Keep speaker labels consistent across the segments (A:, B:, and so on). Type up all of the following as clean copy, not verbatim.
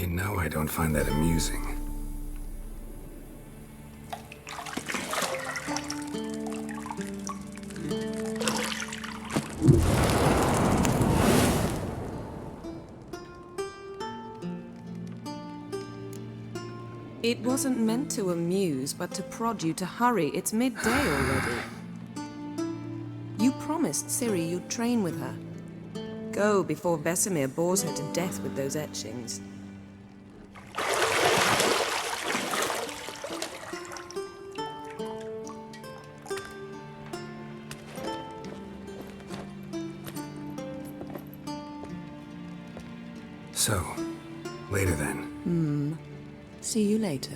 A: You know I don't find that amusing.
B: It wasn't meant to amuse, but to prod you to hurry. It's midday already. You promised Ciri you'd train with her. Go before Vesemir bores her to death with those etchings.
A: So, later then.
B: See you later.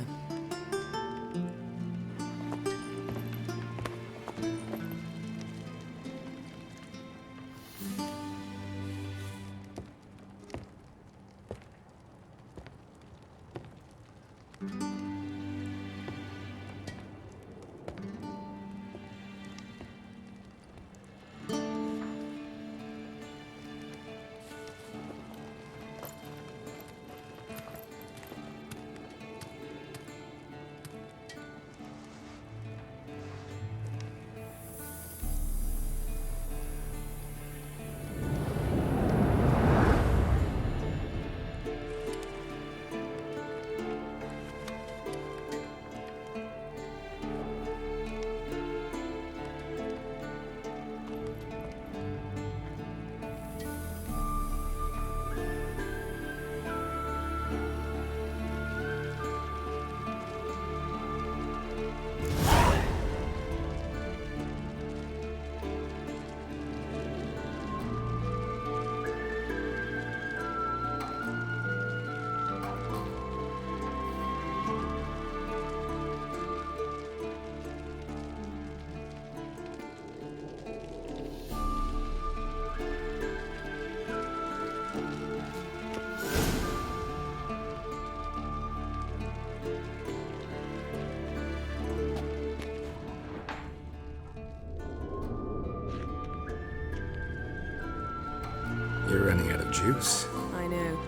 A: You're running out of juice.
B: I know.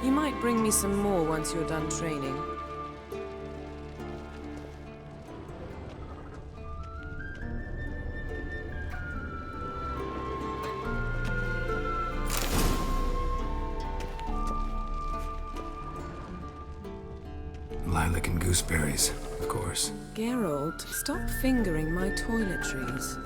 B: You might bring me some more once you're done training.
A: Lilac and gooseberries, of course.
B: Geralt, stop fingering my toiletries.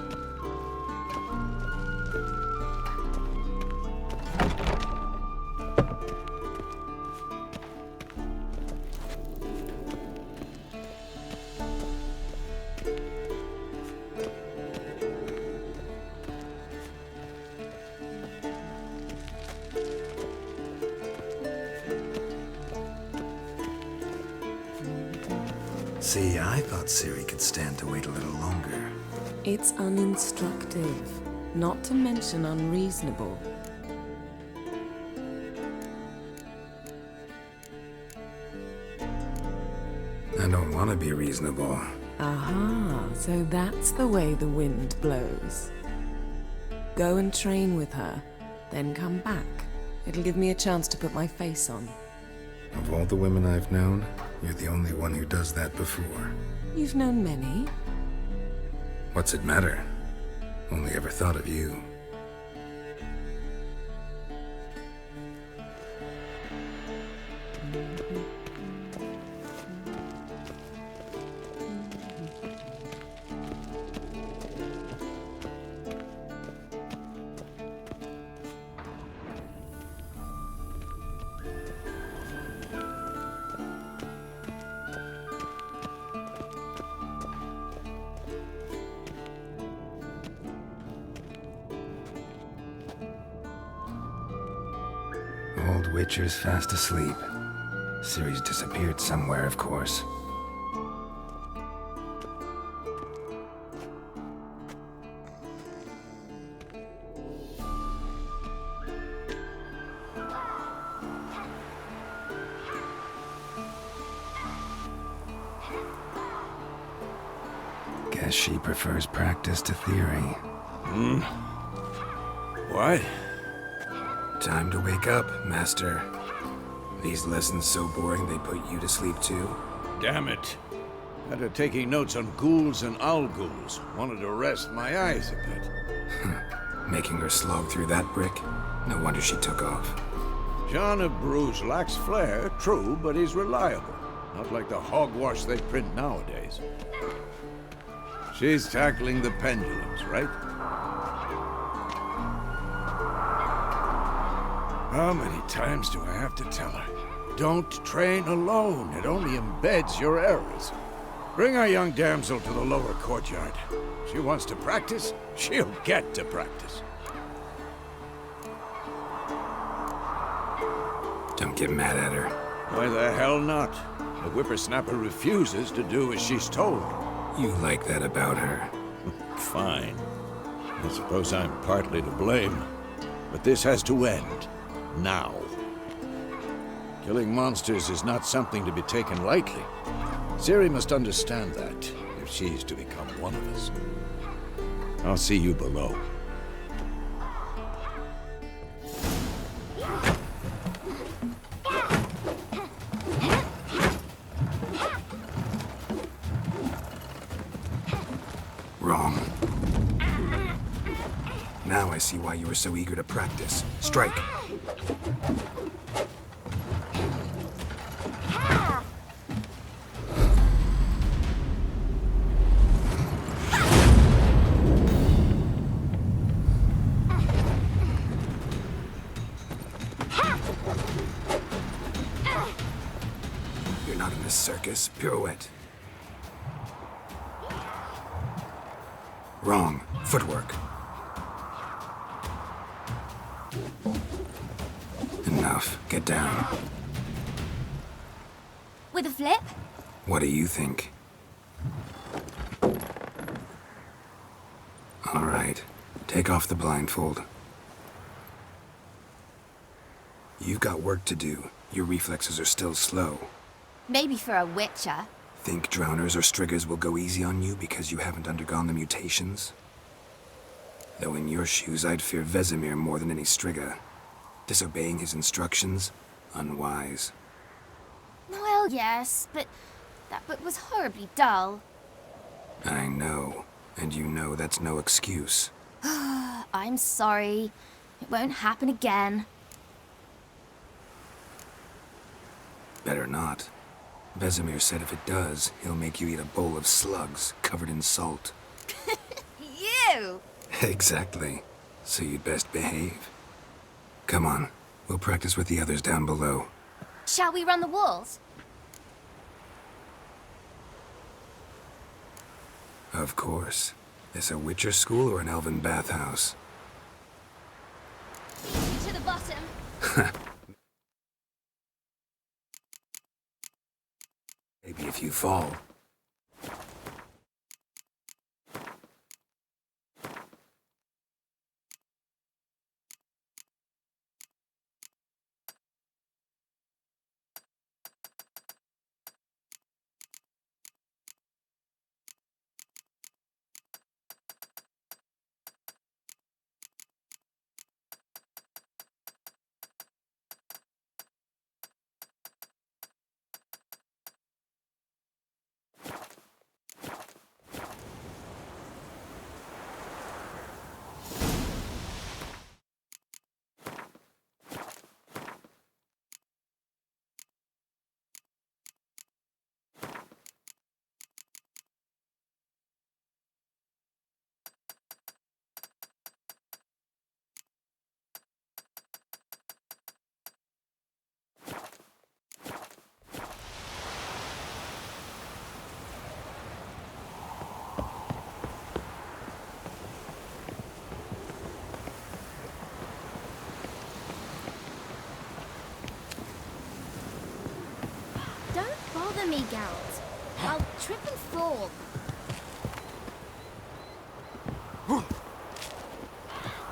A: See, I thought Ciri could stand to wait a little longer.
B: It's uninstructive, not to mention unreasonable.
A: I don't want to be reasonable.
B: Aha, so that's the way the wind blows. Go and train with her, then come back. It'll give me a chance to put my face on.
A: Of all the women I've known, you're the only one who does that before.
B: You've known many.
A: What's it matter? Only ever thought of you. Old Witcher's fast asleep. Ciri's disappeared somewhere, of course. Guess she prefers practice to theory.
C: What?
A: Time to wake up, Master. These lessons so boring they put you to sleep too?
C: Damn it. After taking notes on ghouls and owl-ghouls, wanted to rest my eyes a bit.
A: Making her slog through that brick? No wonder she took off.
C: John of Bruges lacks flair, true, but he's reliable. Not like the hogwash they print nowadays. She's tackling the pendulums, right? How many times do I have to tell her? Don't train alone. It only embeds your errors. Bring our young damsel to the lower courtyard. She wants to practice, she'll get to practice.
A: Don't get mad at her.
C: Why the hell not? The whippersnapper refuses to do as she's told.
A: You like that about her.
C: Fine. I suppose I'm partly to blame. But this has to end. Now. Killing monsters is not something to be taken lightly. Ciri must understand that, if she's to become one of us. I'll see you below.
A: Wrong. Now I see why you were so eager to practice. Strike. You're not in a circus. Pirouette. Wrong. Footwork. Enough. Get down.
D: With a flip?
A: What do you think? All right. Take off the blindfold. You've got work to do. Your reflexes are still slow.
D: Maybe for a witcher.
A: Think drowners or striggers will go easy on you because you haven't undergone the mutations? Though in your shoes, I'd fear Vesemir more than any strigger. Disobeying his instructions? Unwise.
D: Well, yes, but that book was horribly dull.
A: I know. And you know that's no excuse.
D: I'm sorry. It won't happen again.
A: Better not. Vesemir said if it does, he'll make you eat a bowl of slugs covered in salt.
D: You!
A: Exactly. So you'd best behave. Come on. We'll practice with the others down below.
D: Shall we run the walls?
A: Of course. This a Witcher school or an elven bathhouse?
D: To the bottom.
A: Maybe if you fall.
D: Don't bother me, Geralt. I'll trip and fall.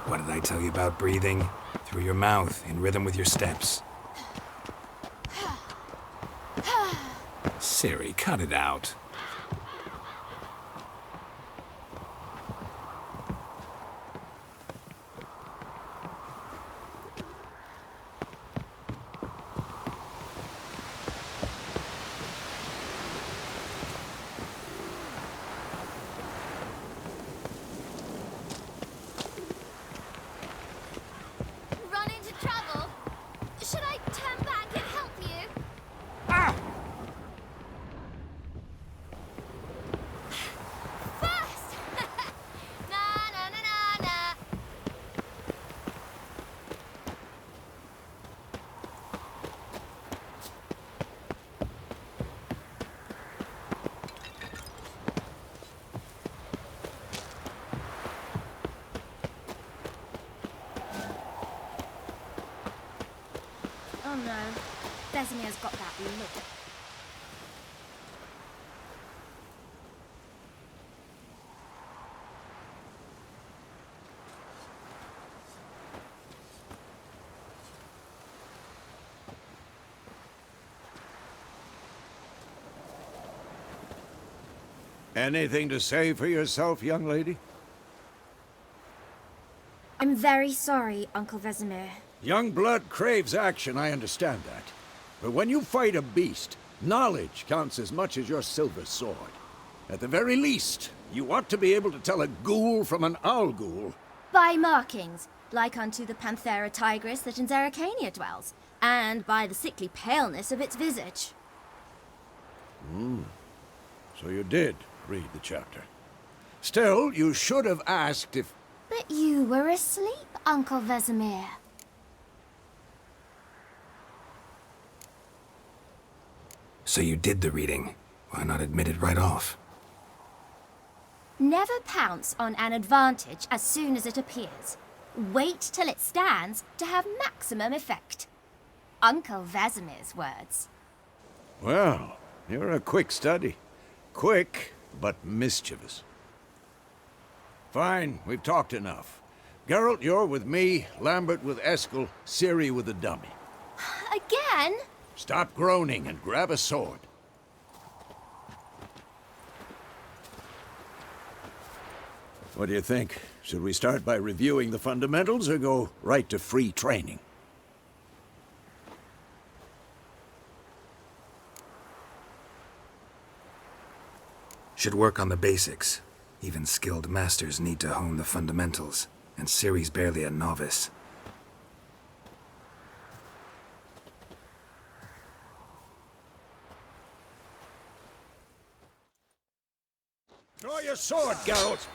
A: What did I tell you about breathing? Through your mouth, in rhythm with your steps. Ciri, cut it out.
D: Vesemir's got that look.
C: Anything to say for yourself, young lady?
D: I'm very sorry, Uncle Vesemir.
C: Young blood craves action, I understand that. But when you fight a beast, knowledge counts as much as your silver sword. At the very least, you ought to be able to tell a ghoul from an owl ghoul.
D: By markings, like unto the Panthera tigris that in Zerrikania dwells, and by the sickly paleness of its visage.
C: So you did read the chapter. Still, you should have asked if...
D: But you were asleep, Uncle Vesemir.
A: So you did the reading. Why not admit it right off?
D: Never pounce on an advantage as soon as it appears. Wait till it stands to have maximum effect. Uncle Vesemir's words.
C: Well, you're a quick study. Quick, but mischievous. Fine, we've talked enough. Geralt, you're with me, Lambert with Eskel, Ciri with the dummy.
D: Again?
C: Stop groaning and grab a sword. What do you think? Should we start by reviewing the fundamentals or go right to free training?
A: Should work on the basics. Even skilled masters need to hone the fundamentals, and Ciri's barely a novice.
C: Draw your sword, Geralt!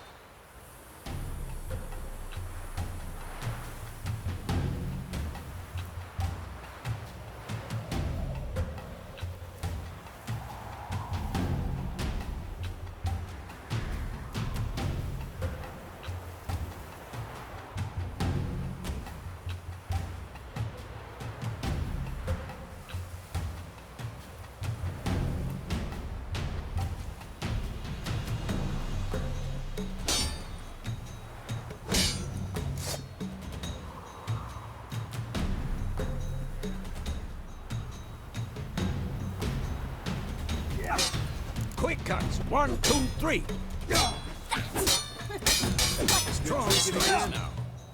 C: Quick cuts. 1, 2, 3. Strong stance now.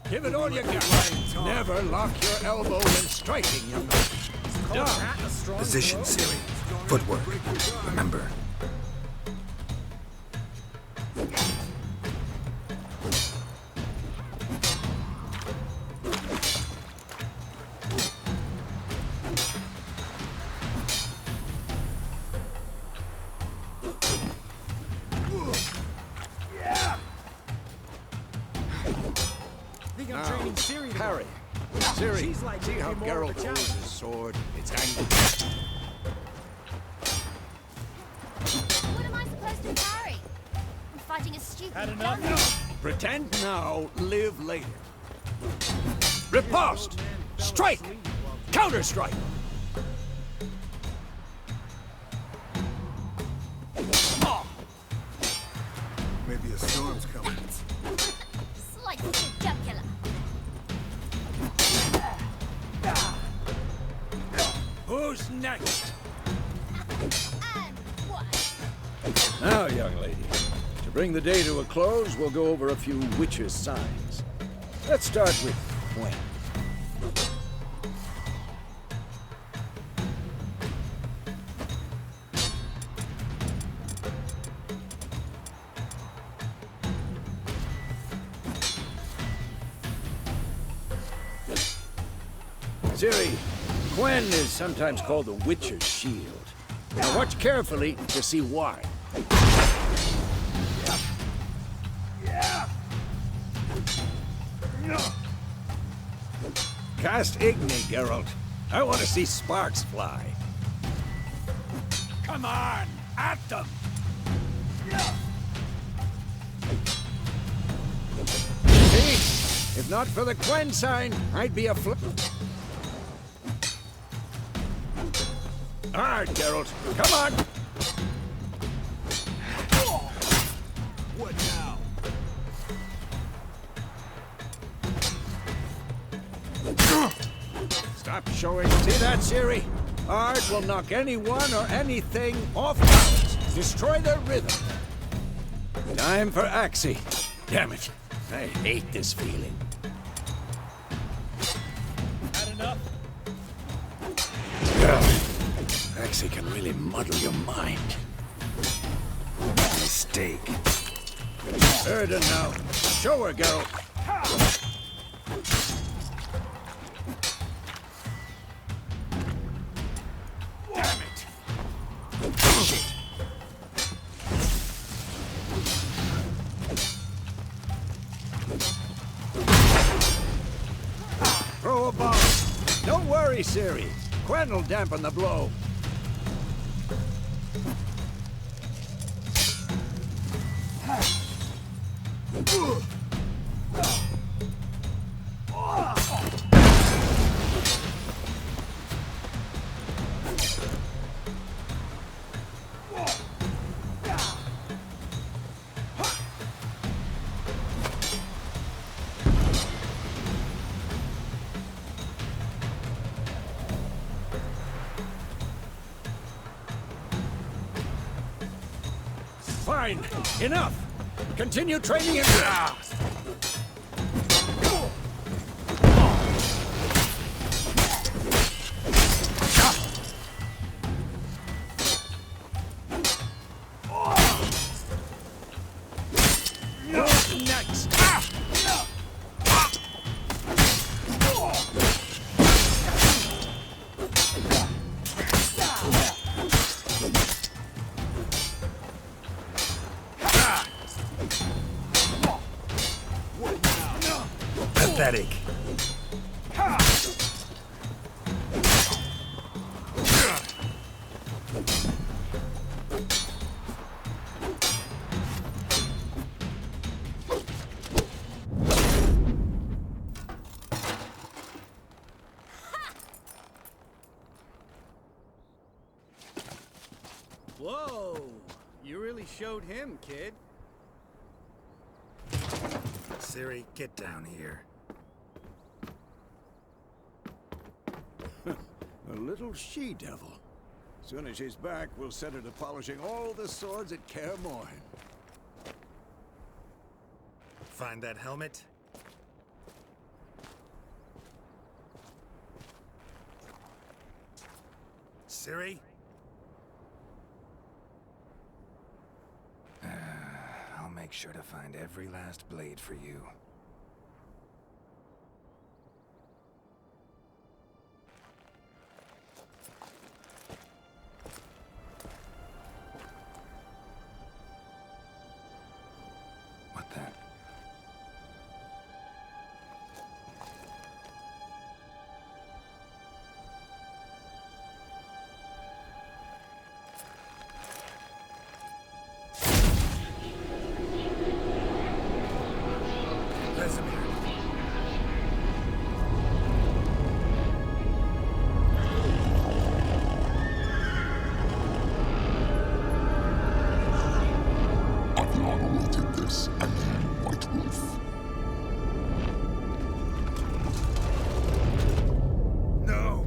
C: Give it all you got. Never lock your elbow when striking, young man. Down.
A: Position, Ciri. Footwork. Remember.
C: Now, parry. Ciri, see how Geralt holds his sword? It's angled.
D: What am I supposed to parry? I'm fighting a stupid gun.
C: Pretend now, live later. Riposte! Strike! Counter-strike!
E: Maybe a storm's coming.
D: Slice the jugular.
C: Who's next?
D: And one.
C: Now, young lady, to bring the day to a close, we'll go over a few witches' signs. Let's start with Gwen. Ciri, Gwen is sometimes called the Witcher's Shield. Now watch carefully to see why. Cast Igni, Geralt. I want to see sparks fly. Come on, at them! See? If not for the Gwen sign, I'd be a Hard, Geralt. Come on!
E: What now?
C: Stop showing. See that, Ciri? Art will knock anyone or anything off balance. Destroy their rhythm. Time for Axii. Damn it. I hate this feeling.
E: Had enough?
C: Axii can really muddle your mind.
A: Mistake.
C: Erden now. Show her, Geralt. Damn it. Shit. Throw a bomb. Don't worry, Ciri. Quen will dampen the blow. Fine. Enough. Continue training him. Next.
A: Pathetic.
E: Whoa! You really showed him, kid.
A: Ciri, get down here.
C: A little she-devil. Soon as she's back, we'll set her to polishing all the swords at Kaer Morhen.
A: Find that helmet? Ciri? I'll make sure to find every last blade for you. What the? Vesemir.
F: Aviana will take this, and you, White Wolf.
A: No!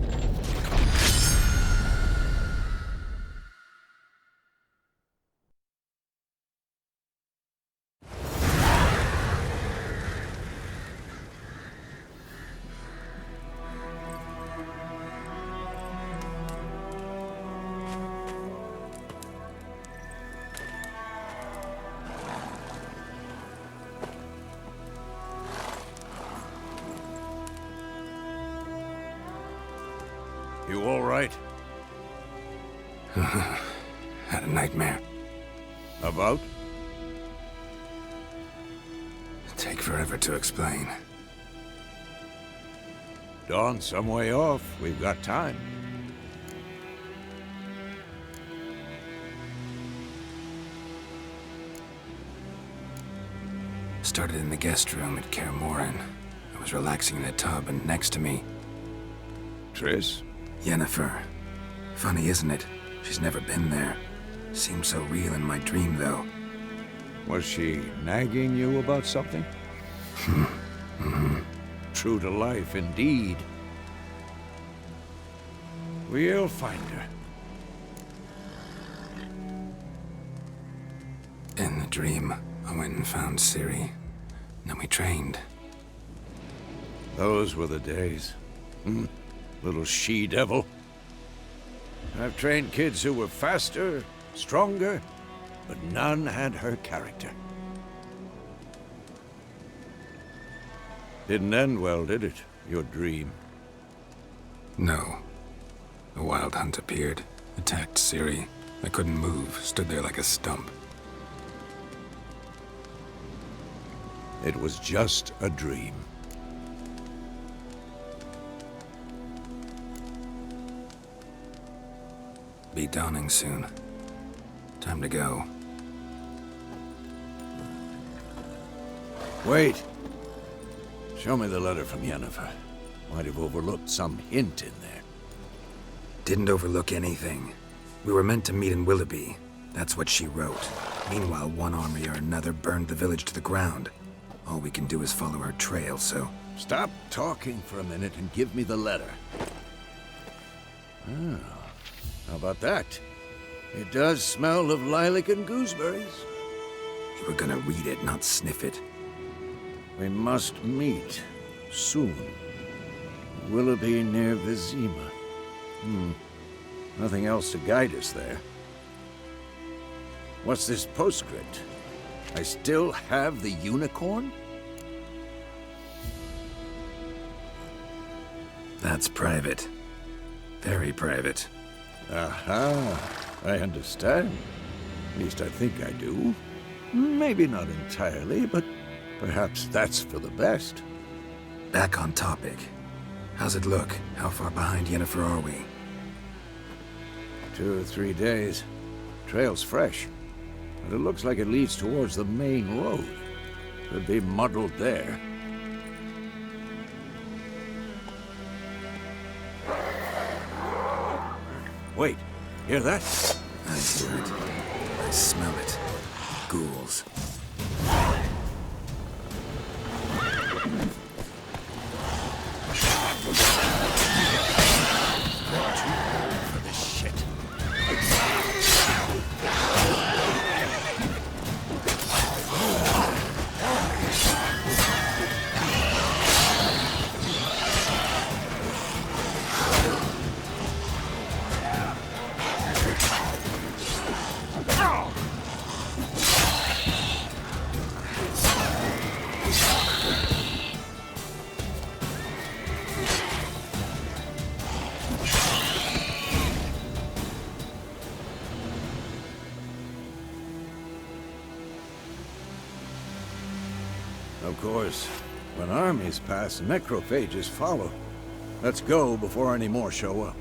C: You all right?
A: Had a nightmare.
C: About?
A: Take forever to explain.
C: Dawn's some way off. We've got time.
A: Started in the guest room at Kaer Morhen. I was relaxing in a tub, and next to me,
C: Triss?
A: Yennefer. Funny, isn't it? She's never been there. Seemed so real in my dream, though.
C: Was she nagging you about something? True to life, indeed. We'll find her.
A: In the dream, I went and found Ciri. Then we trained.
C: Those were the days. Little she-devil. I've trained kids who were faster, stronger, but none had her character. Didn't end well, did it? Your dream?
A: No. A wild hunt appeared, attacked Ciri. I couldn't move, stood there like a stump.
C: It was just a dream.
A: Be dawning soon. Time to go.
C: Wait. Show me the letter from Yennefer. Might have overlooked some hint in there.
A: Didn't overlook anything. We were meant to meet in Willoughby. That's what she wrote. Meanwhile, one army or another burned the village to the ground. All we can do is follow her trail, so...
C: Stop talking for a minute and give me the letter. Oh, how about that? It does smell of lilac and gooseberries.
A: You were gonna read it, not sniff it.
C: We must meet soon. Willoughby near Vizima. Nothing else to guide us there. What's this postscript? I still have the unicorn?
A: That's private. Very private.
C: Aha, I understand. At least I think I do. Maybe not entirely, but perhaps that's for the best.
A: Back on topic. How's it look? How far behind Yennefer are we?
C: 2 or 3 days. Trail's fresh, but it looks like it leads towards the main road. Could be muddled there. Wait, hear that?
A: I hear it. I smell it. Ghouls.
C: For this shit. Of course, when armies pass, necrophages follow. Let's go before any more show up.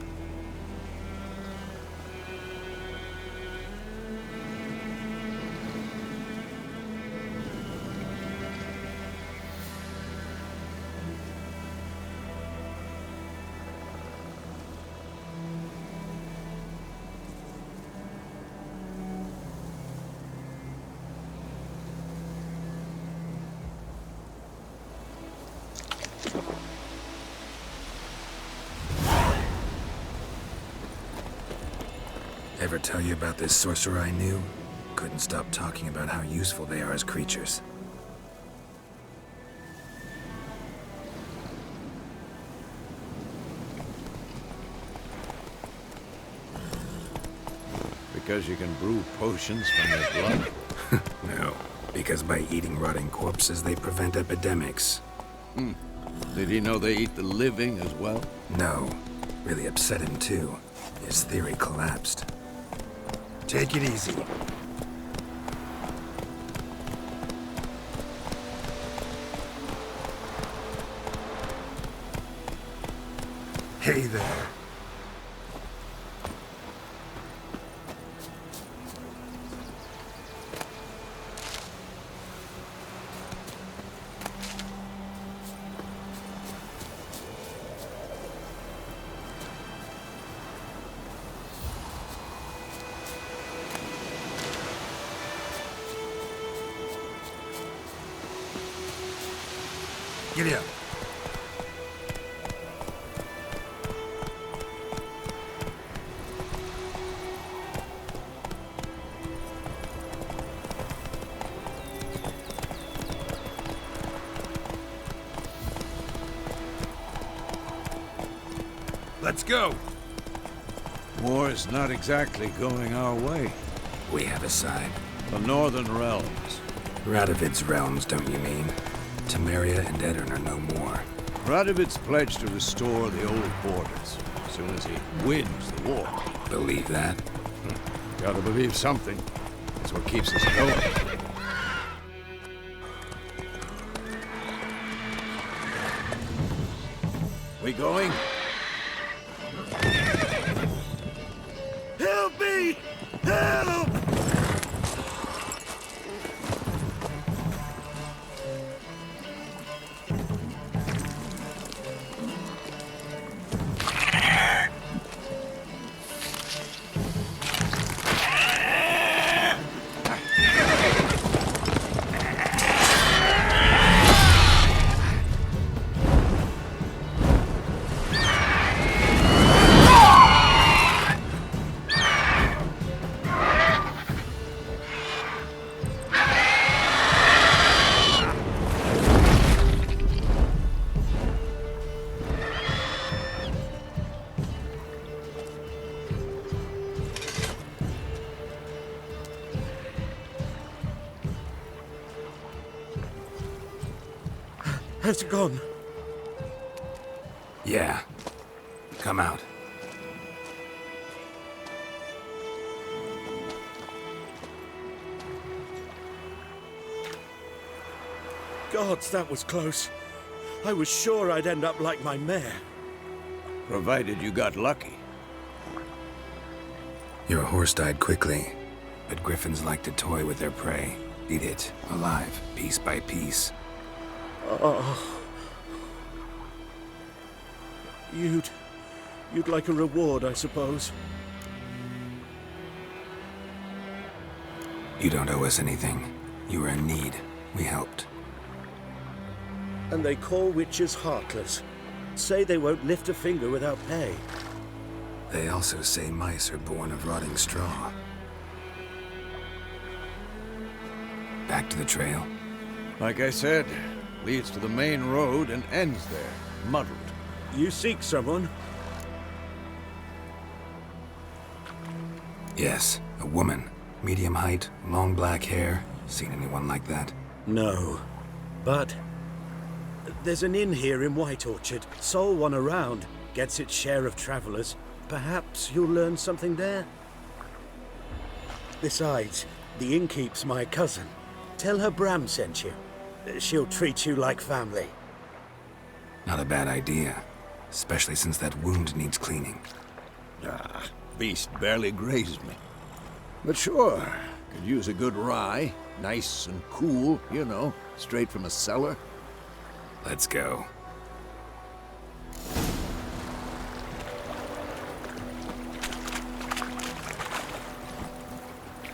A: Ever tell you about this sorcerer I knew? Couldn't stop talking about how useful they are as creatures.
C: Because you can brew potions from their blood?
A: No, because by eating rotting corpses, they prevent epidemics.
C: Did he know they eat the living as well?
A: No, really upset him too. His theory collapsed. Take it easy. Hey there. Giddy up. Let's go.
C: War's not exactly going our way.
A: We have a side.
C: The Northern Realms.
A: Radovid's realms, don't you mean? Temeria and Edirn are no more.
C: Radovid's pledged to restore the old borders as soon as he wins the war.
A: Believe that?
C: Gotta believe something. That's what keeps us going. We going? Help me! Help!
G: Has it gone?
A: Yeah. Come out.
G: Gods, that was close. I was sure I'd end up like my mare.
C: Provided you got lucky.
A: Your horse died quickly, but griffins like to toy with their prey. Eat it, alive, piece by piece.
G: You'd like a reward, I suppose.
A: You don't owe us anything. You were in need. We helped.
G: And they call witches heartless. Say they won't lift a finger without pay.
A: They also say mice are born of rotting straw. Back to the trail.
C: Like I said, leads to the main road and ends there, muddled.
G: You seek someone?
A: Yes, a woman. Medium height, long black hair. Seen anyone like that?
G: No. But there's an inn here in White Orchard. Sole one around. Gets its share of travelers. Perhaps you'll learn something there? Besides, the innkeep's my cousin. Tell her Bram sent you. She'll treat you like family.
A: Not a bad idea. Especially since that wound needs cleaning.
C: Beast barely grazed me. But sure, could use a good rye. Nice and cool, you know, straight from a cellar.
A: Let's go.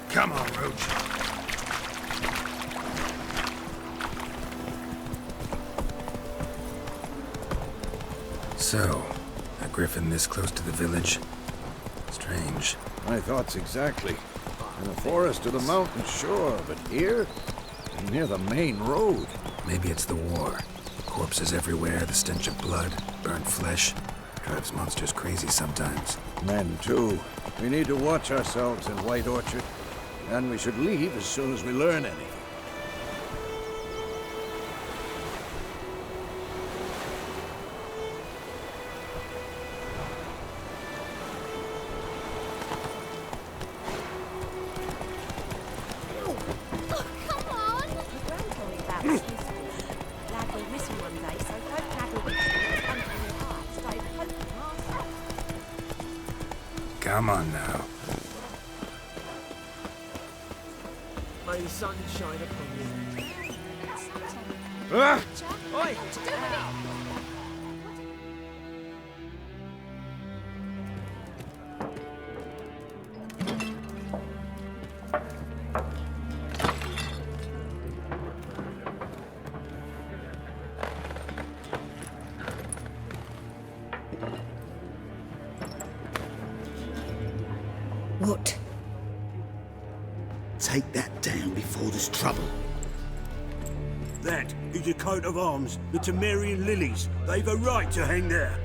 A: Come on, Roach. So, a griffin this close to the village? Strange.
C: My thoughts exactly. In the forest or the mountain, sure, but here? Near the main road.
A: Maybe it's the war. Corpses everywhere, the stench of blood, burnt flesh. Drives monsters crazy sometimes.
C: Men, too. We need to watch ourselves in White Orchard. And we should leave as soon as we learn anything.
A: Come on now.
G: May the sun shine upon you.
C: Ah!
G: Oi!
H: take that down before there's trouble.
G: That is a coat of arms, the Temerian lilies. They've a right to hang there.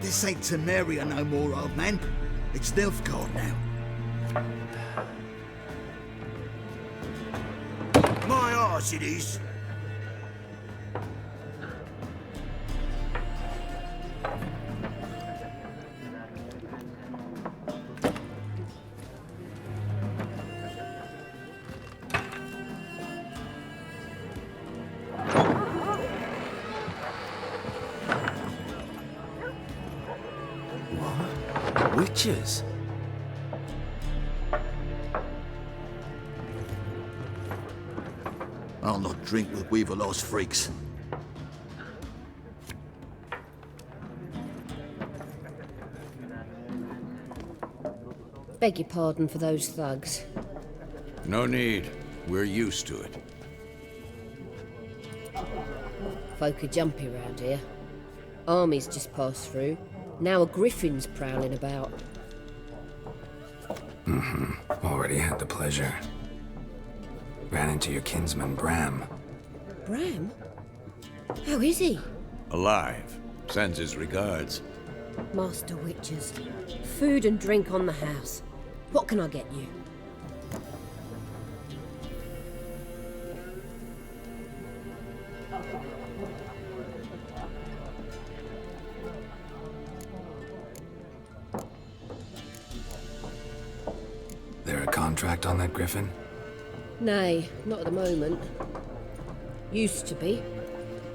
H: This ain't Temeria no more, old man. It's Nilfgaard now.
G: My arse it is.
I: Witches?
H: I'll not drink with Weaverlaw's freaks.
J: Beg your pardon for those thugs.
C: No need. We're used to it.
J: Folk are jumpy round here. Armies just passed through. Now a griffin's prowling about.
A: Already had the pleasure. Ran into your kinsman, Bram.
J: Bram? How is he?
C: Alive. Sends his regards.
J: Master Witches. Food and drink on the house. What can I get you?
A: There a contract on that griffin?
J: Nay, not at the moment. Used to be.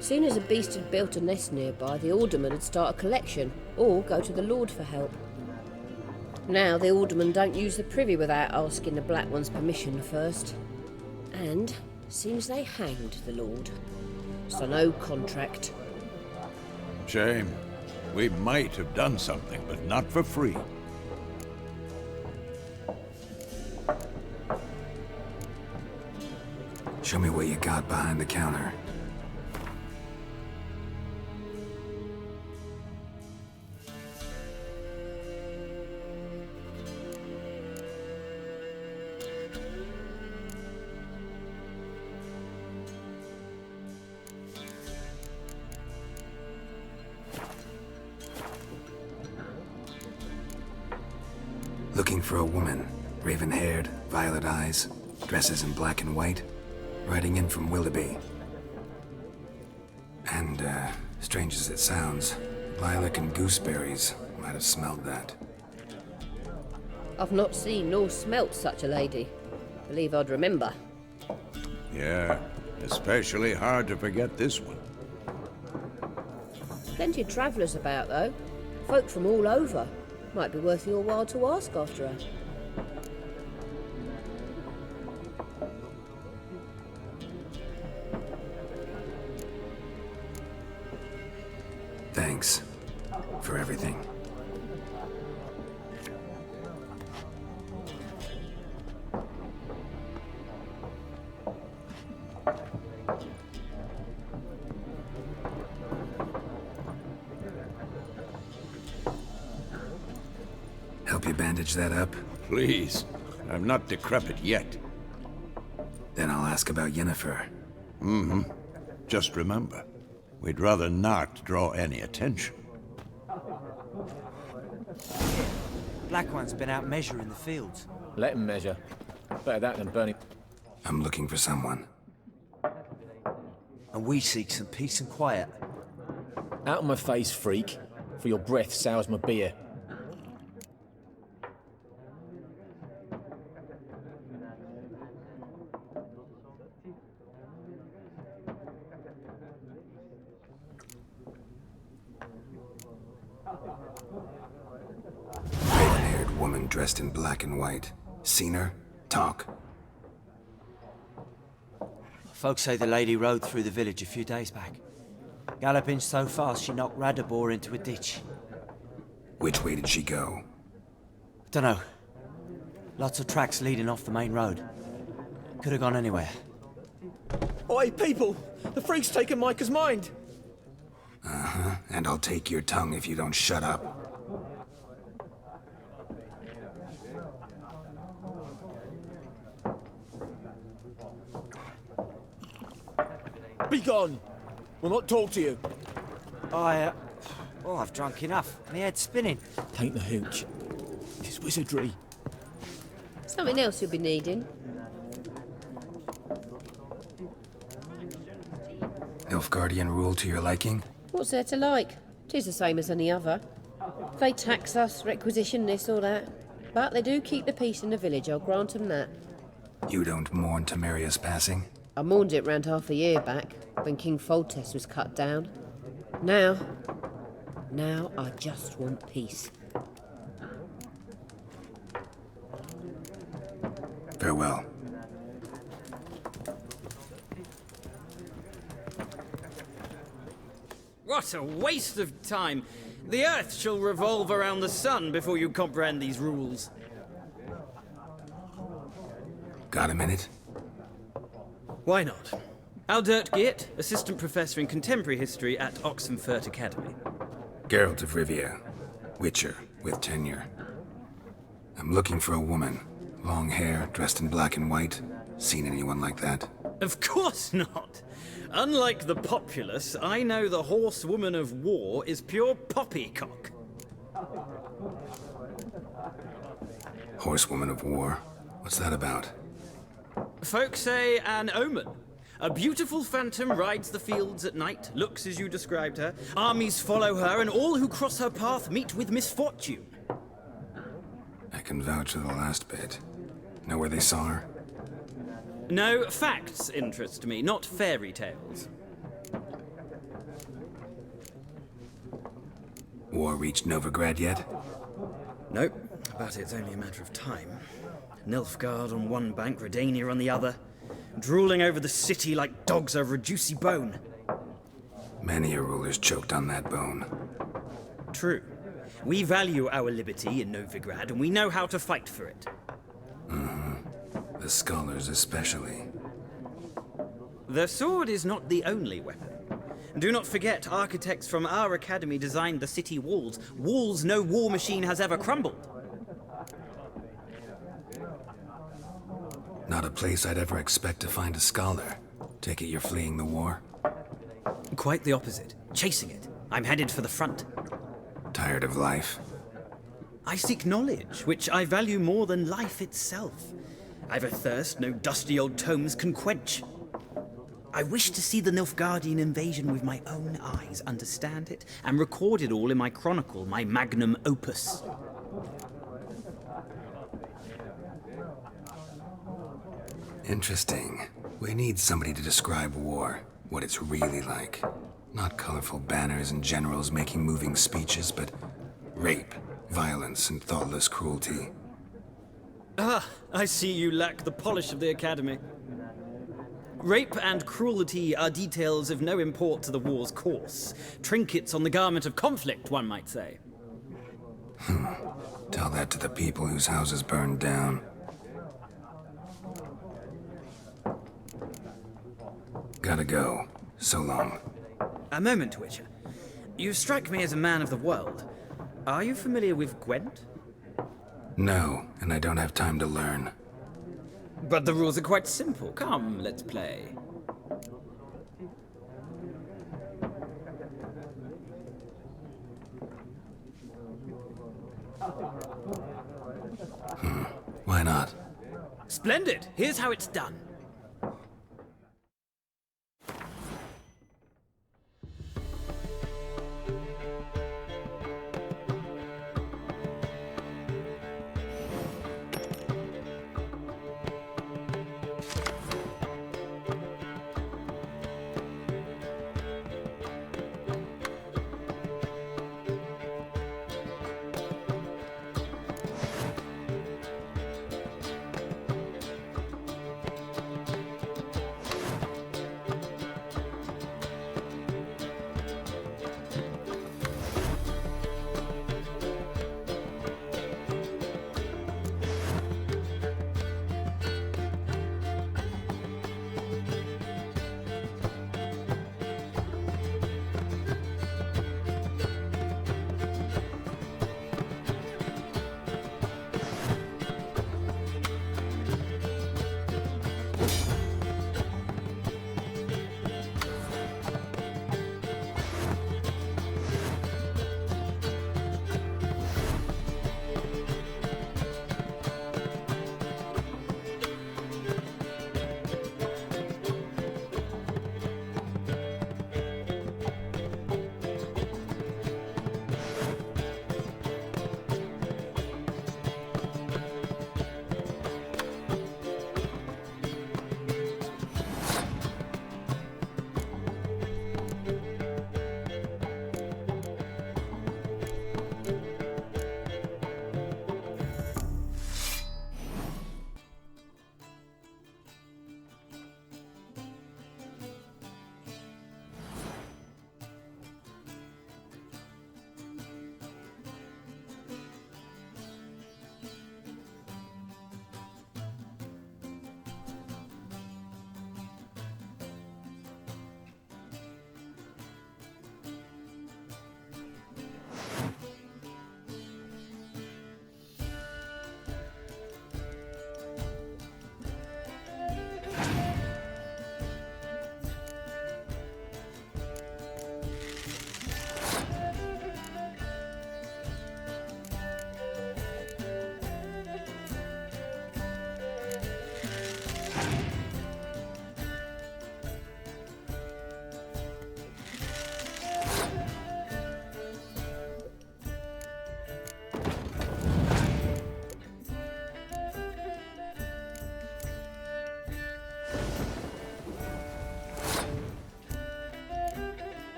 J: Soon as a beast had built a nest nearby, the alderman would start a collection, or go to the Lord for help. Now the aldermen don't use the privy without asking the Black One's permission first. And seems they hanged the Lord. So no contract.
C: Shame. We might have done something, but not for free.
A: Show me what you got behind the counter. Looking for a woman. Raven-haired, violet eyes, dresses in black and white. Riding in from Willoughby. And, strange as it sounds, lilac and gooseberries might have smelled that.
J: I've not seen nor smelt such a lady. Believe I'd remember.
C: Yeah, especially hard to forget this one.
J: Plenty of travellers about, though. Folk from all over. Might be worth your while to ask after her.
A: Thanks for everything. Help you bandage that up?
C: Please. I'm not decrepit yet.
A: Then I'll ask about Yennefer.
C: Just remember, we'd rather not draw any attention.
I: Black One's been out measuring the fields.
K: Let him measure. Better that than burning.
A: I'm looking for someone.
I: And we seek some peace and quiet.
K: Out of my face, freak. For your breath sours my beer.
A: Raven-haired woman dressed in black and white. Seen her? Talk.
I: Folks say the lady rode through the village a few days back. Galloping so fast she knocked Radabor into a ditch.
A: Which way did she go?
I: Dunno. Lots of tracks leading off the main road. Could have gone anywhere.
K: Oi, people! The freak's taken Micah's mind!
A: Uh-huh. And I'll take your tongue if you don't shut up.
K: Be gone! We'll not talk to you.
I: I've drunk enough. My head's spinning.
K: Tain't the hooch. It's wizardry.
J: Something else you'll be needing.
A: Nilfgaardian rule to your liking?
J: What's there to like? 'Tis the same as any other. They tax us, requisition this or that. But they do keep the peace in the village, I'll grant 'em that.
A: You don't mourn Temeria's passing?
J: I mourned it round half a year back, when King Foltest was cut down. Now I just want peace.
A: Farewell.
E: What a waste of time! The Earth shall revolve around the sun before you comprehend these rules.
A: Got a minute?
E: Why not? Aldert Geert, Assistant Professor in Contemporary History at Oxenfurt Academy.
A: Geralt of Rivia. Witcher, with tenure. I'm looking for a woman. Long hair, dressed in black and white. Seen anyone like that?
E: Of course not! Unlike the populace, I know the horsewoman of war is pure poppycock.
A: Horsewoman of war? What's that about?
E: Folk say an omen. A beautiful phantom rides the fields at night, looks as you described her. Armies follow her, and all who cross her path meet with misfortune.
A: I can vouch for the last bit. Know where they saw her?
E: No, facts interest me, not fairy tales.
A: War reached Novigrad yet?
E: Nope, but it's only a matter of time. Nilfgaard on one bank, Redania on the other, drooling over the city like dogs over a juicy bone.
A: Many a ruler's choked on that bone.
E: True. We value our liberty in Novigrad, and we know how to fight for it.
A: The scholars especially.
E: The sword is not the only weapon. Do not forget, architects from our academy designed the city walls. Walls no war machine has ever crumbled.
A: Not a place I'd ever expect to find a scholar. Take it you're fleeing the war?
E: Quite the opposite. Chasing it. I'm headed for the front.
A: Tired of life?
E: I seek knowledge, which I value more than life itself. I've a thirst no dusty old tomes can quench. I wish to see the Nilfgaardian invasion with my own eyes, understand it, and record it all in my chronicle, my magnum opus.
A: Interesting. We need somebody to describe war, what it's really like. Not colorful banners and generals making moving speeches, but rape, violence, and thoughtless cruelty.
E: Ah, I see you lack the polish of the Academy. Rape and cruelty are details of no import to the war's course. Trinkets on the garment of conflict, one might say.
A: Tell that to the people whose houses burned down. Gotta go. So long.
E: A moment, Witcher. You strike me as a man of the world. Are you familiar with Gwent?
A: No, and I don't have time to learn.
E: But the rules are quite simple. Come, let's play.
A: Why not?
E: Splendid! Here's how it's done.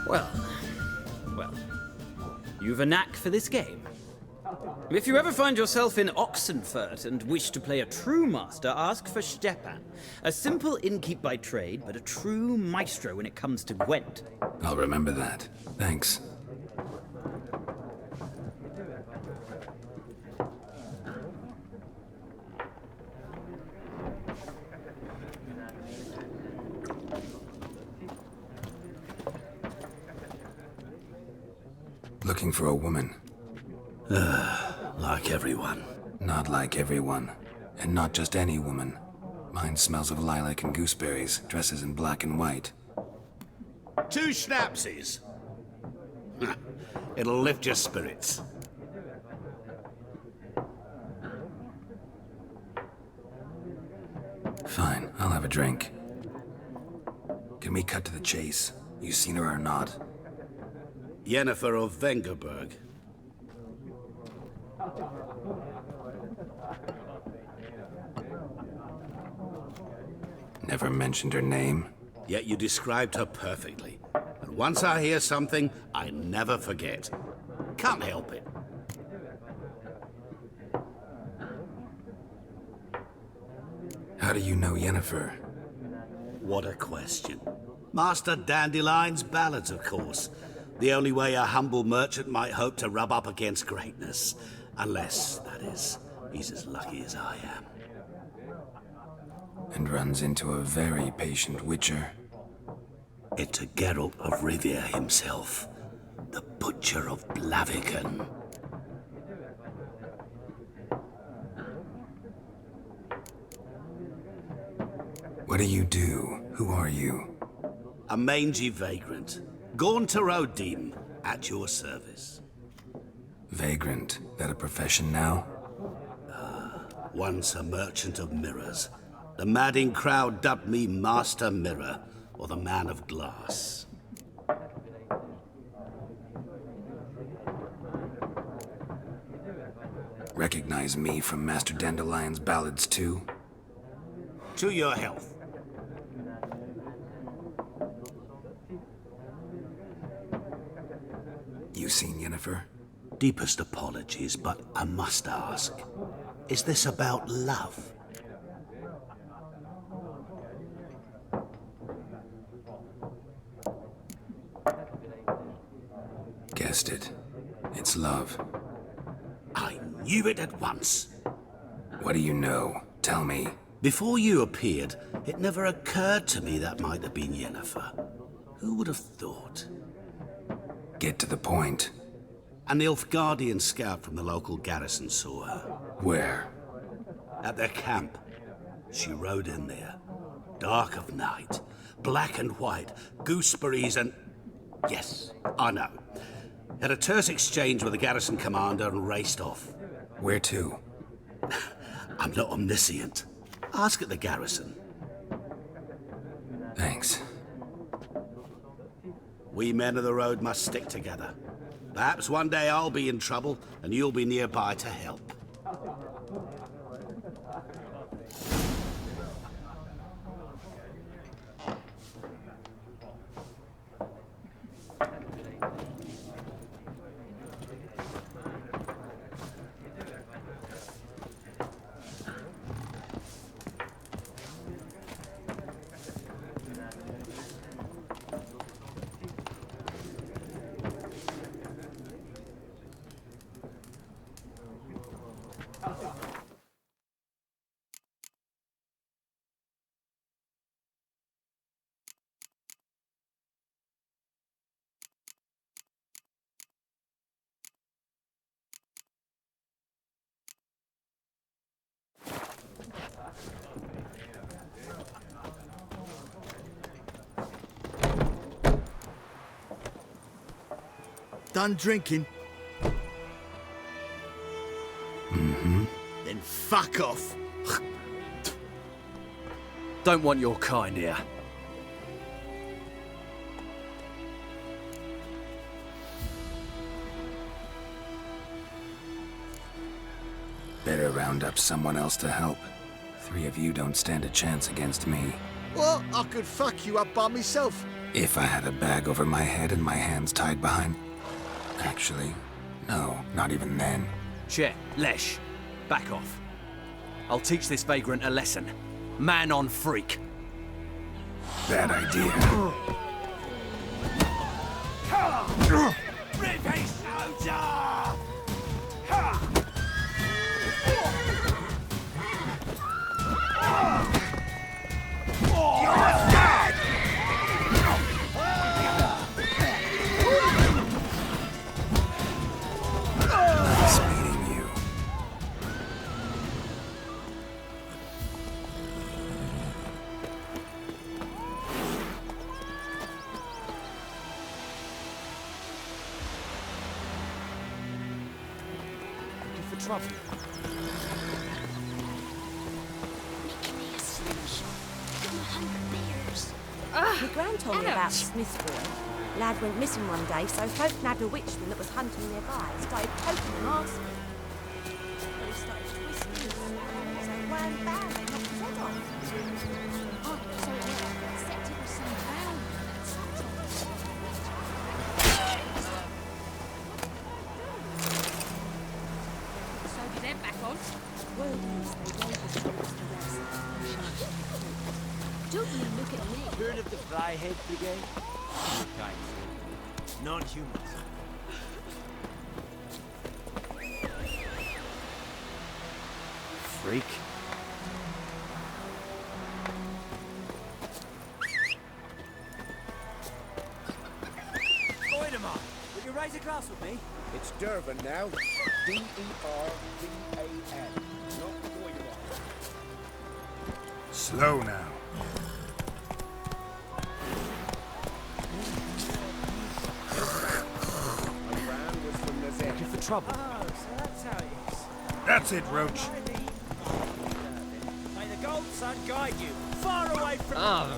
E: Well, you've a knack for this game. If you ever find yourself in Oxenfurt and wish to play a true master, ask for Stepan. A simple innkeep by trade, but a true maestro when it comes to Gwent.
A: I'll remember that. Thanks. Looking for a woman.
G: Like everyone.
A: Not like everyone. And not just any woman. Mine smells of lilac and gooseberries, dresses in black and white.
L: 2 schnapsies. It'll lift your spirits.
A: Fine, I'll have a drink. Can we cut to the chase? You seen her or not?
L: Yennefer of Vengerberg.
A: Never mentioned her name.
L: Yet you described her perfectly. And once I hear something, I never forget. Can't help it.
A: How do you know Yennefer?
L: What a question. Master Dandelion's ballads, of course. The only way a humble merchant might hope to rub up against greatness. Unless, that is, he's as lucky as I am.
A: And runs into a very patient witcher.
L: Into Geralt of Rivia himself. The Butcher of Blaviken.
A: What do you do? Who are you?
L: A mangy vagrant. Gaunter O'Deem, at your service.
A: Vagrant. That a profession now?
L: Once a merchant of mirrors. The madding crowd dubbed me Master Mirror, or the Man of Glass.
A: Recognize me from Master Dandelion's ballads too?
L: To your health.
A: You seen Yennefer?
L: Deepest apologies, but I must ask. Is this about love?
A: Guessed it. It's love.
L: I knew it at once.
A: What do you know? Tell me.
L: Before you appeared, it never occurred to me that might have been Yennefer. Who would have thought?
A: Get to the point.
L: A Nilfgaardian scout from the local garrison saw her.
A: Where?
L: At their camp. She rode in there. Dark of night. Black and white. Gooseberries and... Yes, I know. Had a terse exchange with the garrison commander and raced off.
A: Where to?
L: I'm not omniscient. Ask at the garrison.
A: Thanks.
L: We men of the road must stick together. Perhaps one day I'll be in trouble and you'll be nearby to help.
H: Done drinking?
A: Mm-hmm.
H: Then fuck off.
G: Don't want your kind here.
A: Better round up someone else to help. 3 of you don't stand a chance against me.
H: Well, I could fuck you up by myself.
A: If I had a bag over my head and my hands tied behind... Actually, no, not even then.
M: Chet, Lesh, back off. I'll teach this vagrant a lesson. Man on freak.
A: Bad idea.
M: Rip soldier!
A: Nice meeting you.
K: Looking for trouble?
N: My gran told me about Smith's boy. Lad went missing one day, so folk nabbed a witchman that was hunting nearby. Started poking and asking. But he started twisting his so he ran back and knocked his head off. Oh, so it accepted with some brown. So did that back on? Well, yes, they gave us the rest. Don't you look at me.
I: Heard of the Flyhead Brigade? Right. Non-humans.
C: Freak.
I: Spider-Man, will you raise a glass with me?
K: It's Durban now. D-E-R-V-A-N. Not Doideman.
A: Slow now.
K: Looking for trouble?
I: Oh, so that's how it is.
A: That's it, Roach.
I: May the gold sun guide you far away from...
K: Ah.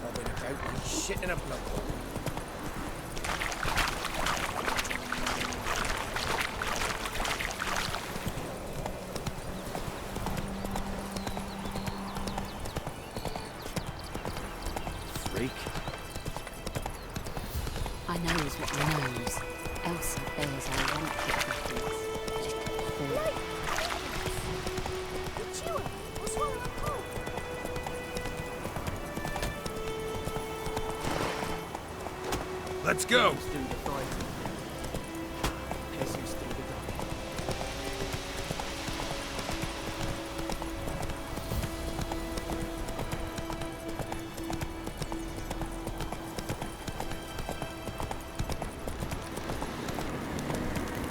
K: Bobbing about and shit in a blood pool.
O: I knows what knows. Elsa bears our want
A: Let's go.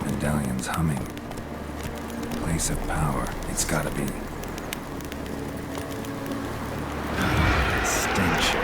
A: Medallion's humming. Place of power. It's gotta be. That stench.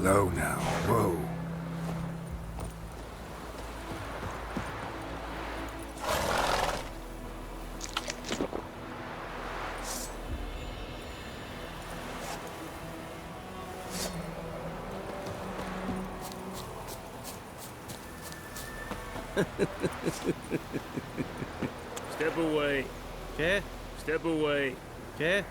A: Slow now. Whoa.
P: Step away.
E: Okay.
P: Step away.
E: Okay.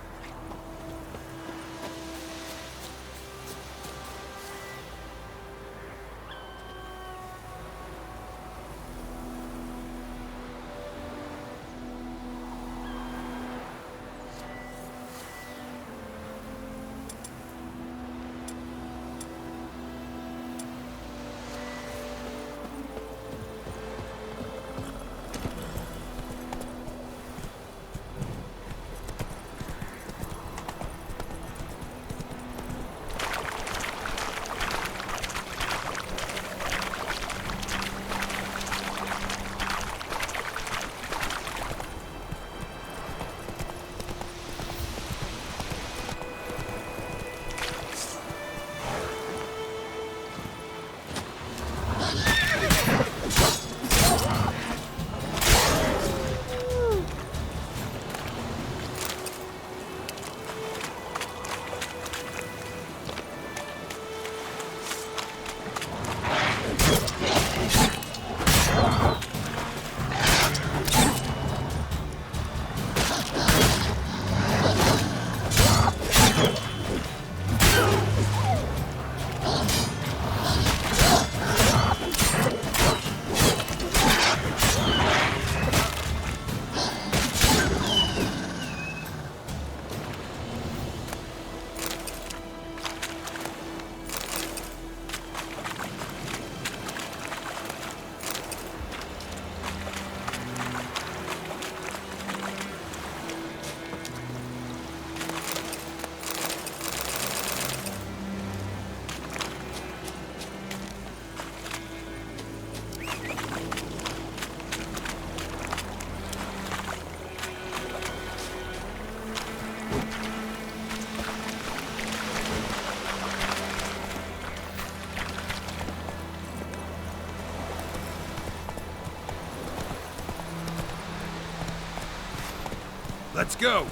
C: Let's go!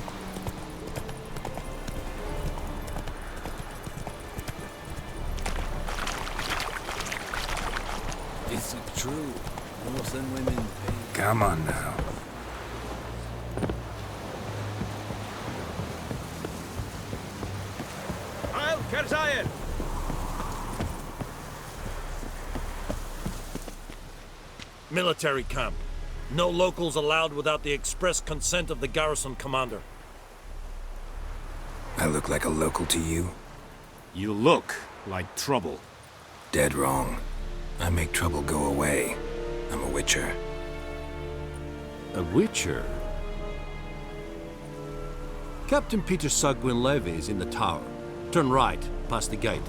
Q: Is it true? Northern women pay.
A: Come on now.
P: I'll Kerzayen!
R: Military camp. No locals allowed without the express consent of the garrison commander.
A: I look like a local to you?
P: You look like trouble.
A: Dead wrong. I make trouble go away. I'm a witcher.
M: A witcher? Captain Peter Sagwin Levy is in the tower. Turn right, past the gate.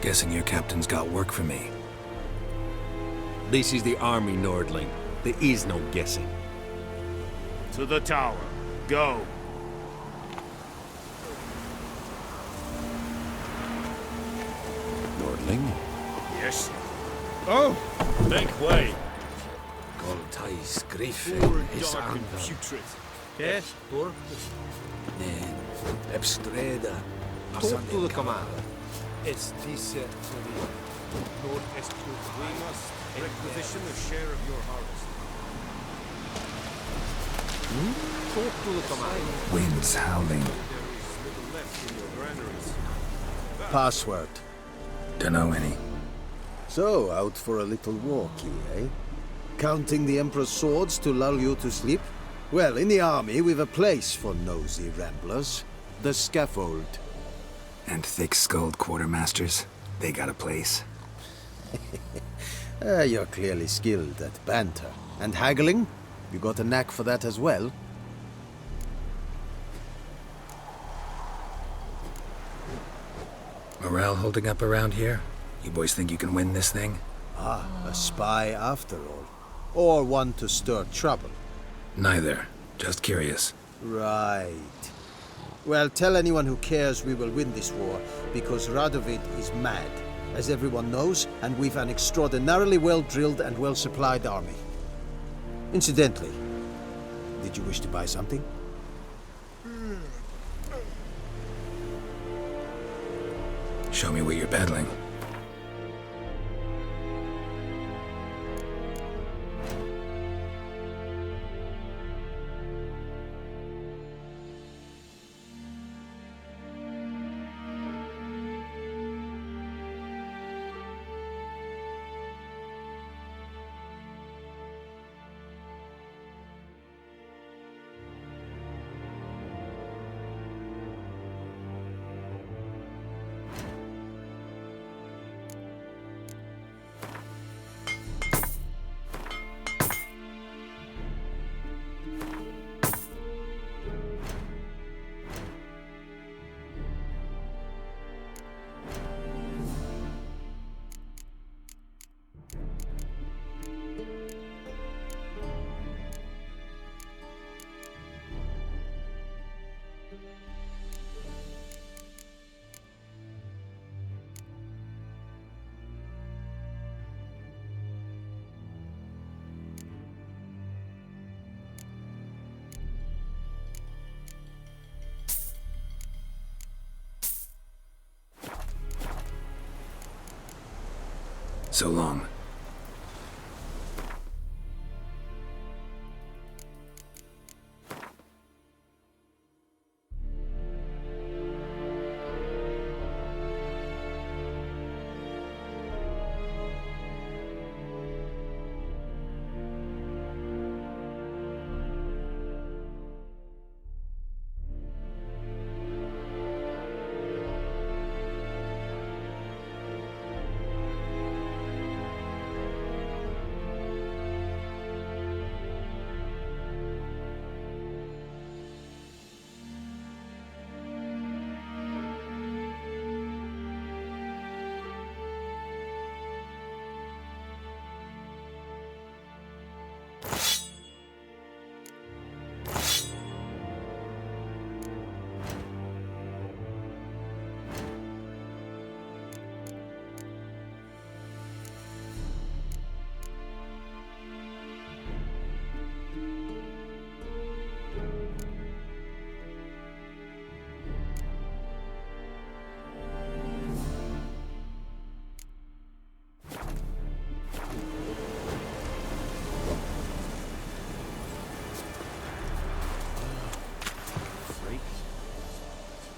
A: Guessing your captain's got work for me.
M: This is the army, Nordling. There is no guessing.
P: To the tower. Go.
M: Nordling?
P: Yes.
R: Oh! Make way.
Q: Goltais Griffin
P: Poor
Q: is
P: dark and
Q: under.
P: putrid.
E: Yes.
Q: Nen, Ebstreda.
M: Talk to the commander.
R: It's this North-Est. We must requisition a share of your harvest.
M: Talk to the commander.
A: Winds howling.
G: Password.
A: Dunno any.
G: So, out for a little walkie, eh? Counting the Emperor's swords to lull you to sleep? Well, in the army, we've a place for nosy ramblers. The scaffold.
A: And thick-skulled quartermasters. They got a place.
G: You're clearly skilled at banter. And haggling? You got a knack for that as well?
A: Morale holding up around here? You boys think you can win this thing?
G: Ah, a spy after all. Or one to stir trouble.
A: Neither. Just curious.
G: Right. Well, tell anyone who cares we will win this war, because Radovid is mad, as everyone knows, and we've an extraordinarily well-drilled and well-supplied army. Incidentally, did you wish to buy something?
A: Show me what you're peddling. So long.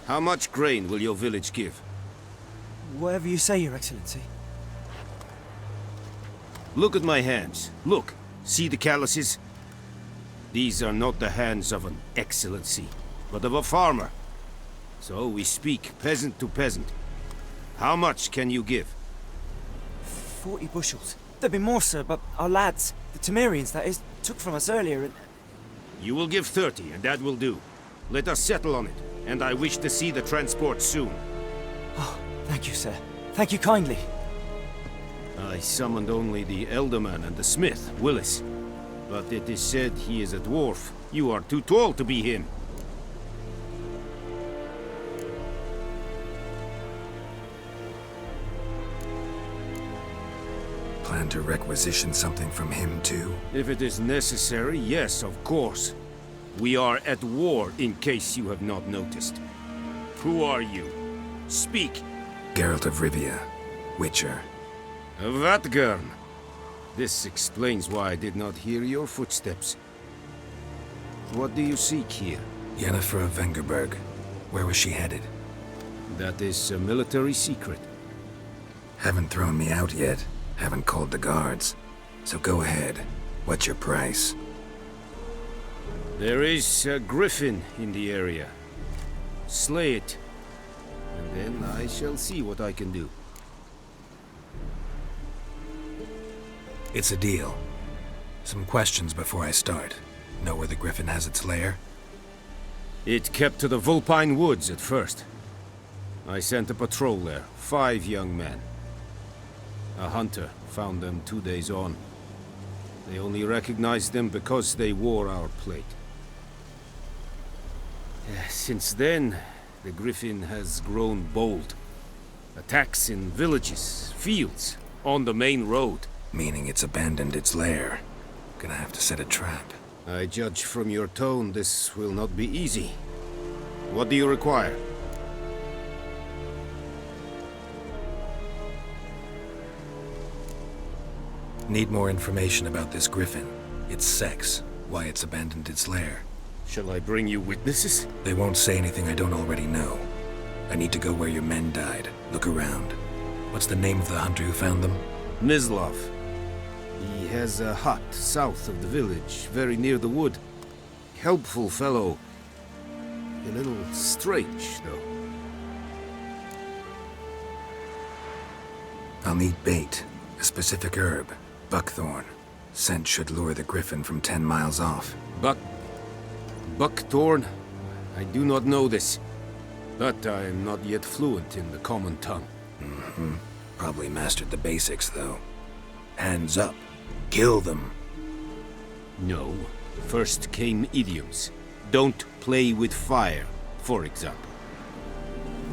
R: How much grain will your village give?
I: Whatever you say, Your Excellency.
R: Look at my hands. Look. See the calluses? These are not the hands of an excellency, but of a farmer. So we speak peasant to peasant. How much can you give?
I: 40 bushels. There'd be more, sir, but our lads, the Temerians, that is, took from us earlier and...
R: You will give 30, and that will do. Let us settle on it, and I wish to see the transport soon.
I: Oh, thank you, sir. Thank you kindly.
R: I summoned only the Elderman and the smith, Willis. But it is said he is a dwarf. You are too tall to be him.
A: Plan to requisition something from him, too?
R: If it is necessary, yes, of course. We are at war, in case you have not noticed. Who are you? Speak!
A: Geralt of Rivia, Witcher.
R: Vatgern! This explains why I did not hear your footsteps. What do you seek here?
A: Yennefer of Vengerberg. Where was she headed?
R: That is a military secret.
A: Haven't thrown me out yet. Haven't called the guards. So go ahead. What's your price?
R: There is a griffin in the area. Slay it. And then I shall see what I can do.
A: It's a deal. Some questions before I start. Know where the griffin has its lair?
R: It kept to the Vulpine Woods at first. I sent a patrol there, 5 young men. A hunter found them 2 days on. They only recognized them because they wore our plate. Since then, the Griffin has grown bold. Attacks in villages, fields, on the main road.
A: Meaning it's abandoned its lair. Gonna have to set a trap.
R: I judge from your tone this will not be easy. What do you require?
A: Need more information about this Griffin. Its sex, why it's abandoned its lair.
R: Shall I bring you witnesses?
A: They won't say anything I don't already know. I need to go where your men died. Look around. What's the name of the hunter who found them?
R: Mislav. He has a hut south of the village, very near the wood. Helpful fellow. A little strange, though.
A: I'll need bait. A specific herb. Buckthorn. Scent should lure the Griffin from 10 miles off.
R: Buckthorn? I do not know this. But I am not yet fluent in the common tongue.
A: Mm-hmm. Probably mastered the basics, though. Hands up. Kill them.
R: No. First came idioms. Don't play with fire, for example.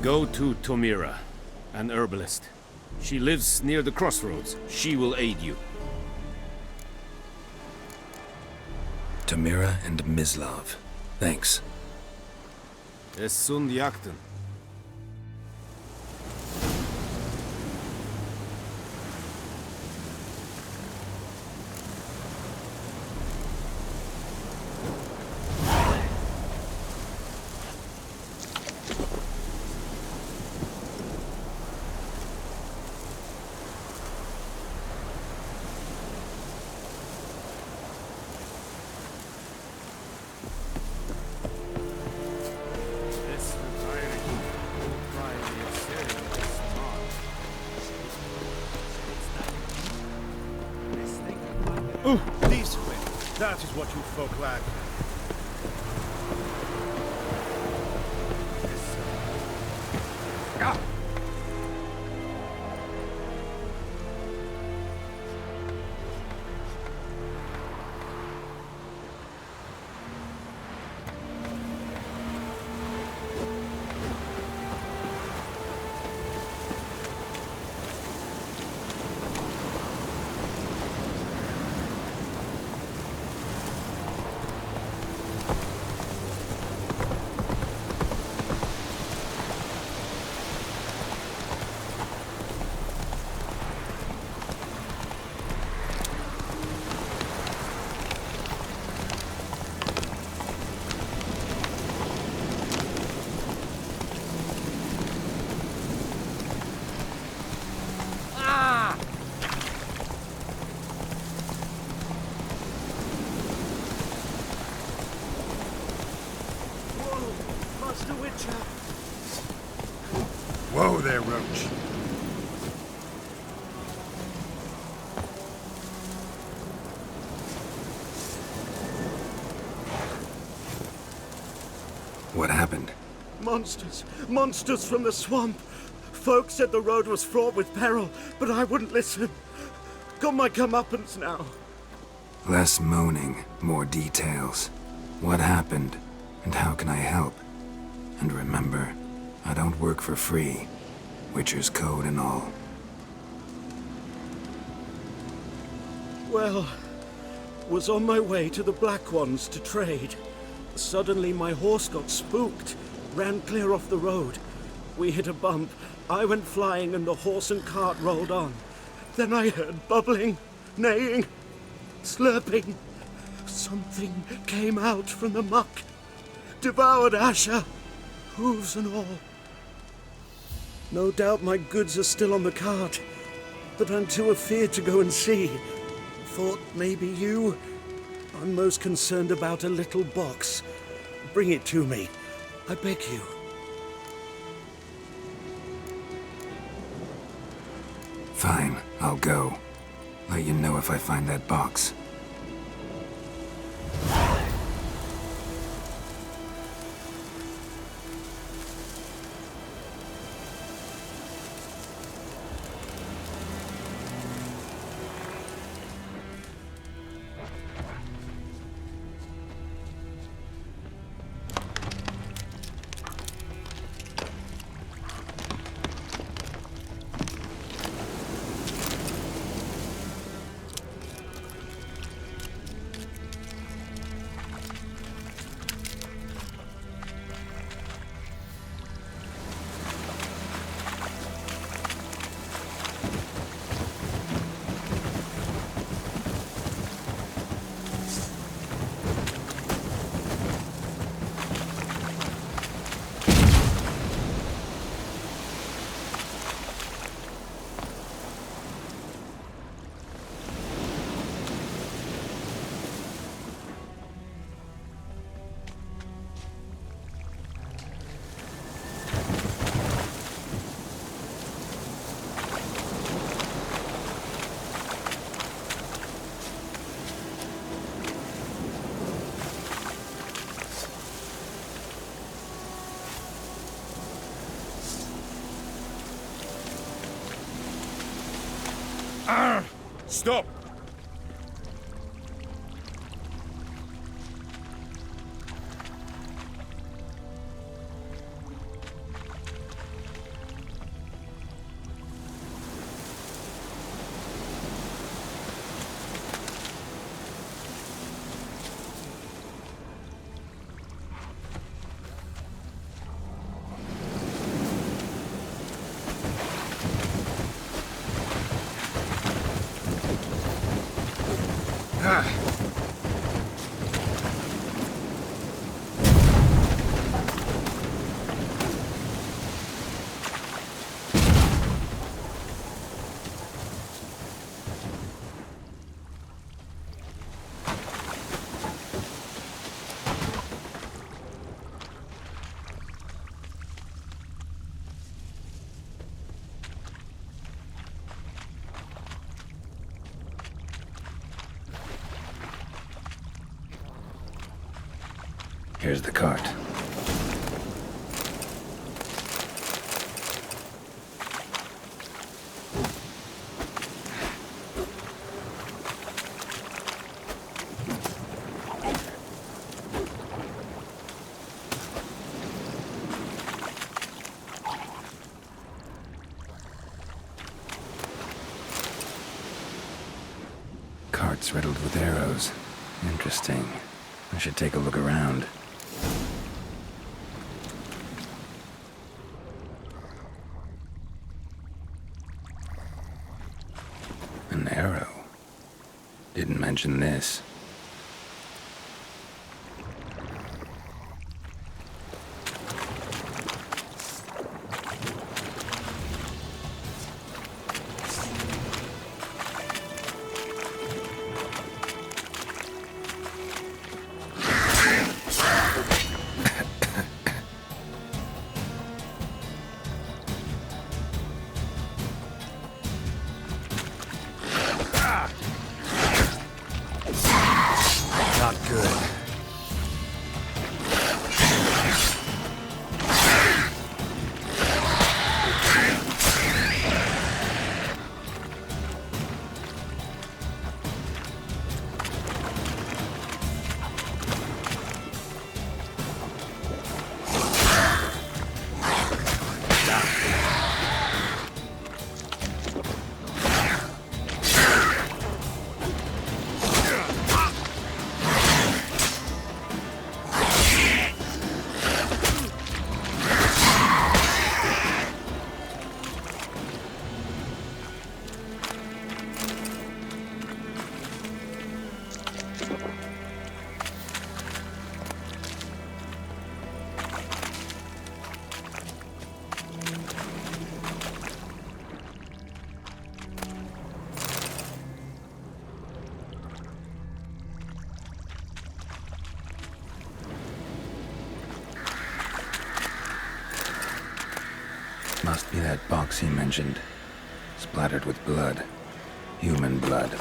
R: Go to Tomira, an herbalist. She lives near the crossroads. She will aid you.
A: Tomira and Mislav. Thanks.
R: Es sunt jakten.
P: This way. That is what you folk lack.
A: Whoa there, Roach. What happened?
S: Monsters! Monsters from the swamp! Folk said the road was fraught with peril, but I wouldn't listen. Got my comeuppance now.
A: Less moaning, more details. What happened, and how can I help? And remember, I don't work for free. Witcher's code and all.
S: Well, was on my way to the Black Ones to trade. Suddenly my horse got spooked, ran clear off the road. We hit a bump, I went flying and the horse and cart rolled on. Then I heard bubbling, neighing, slurping. Something came out from the muck, devoured Asher, hooves and all. No doubt my goods are still on the cart, but I'm too afeard to go and see. Thought maybe you. I'm most concerned about a little box. Bring it to me, I beg you.
A: Fine, I'll go. Let you know if I find that box.
P: Stop!
A: Here's the cart. Cart's riddled with arrows. Interesting. I should take a look around. An arrow. Didn't mention this. Not good. Must be that box he mentioned. Splattered with blood. Human blood.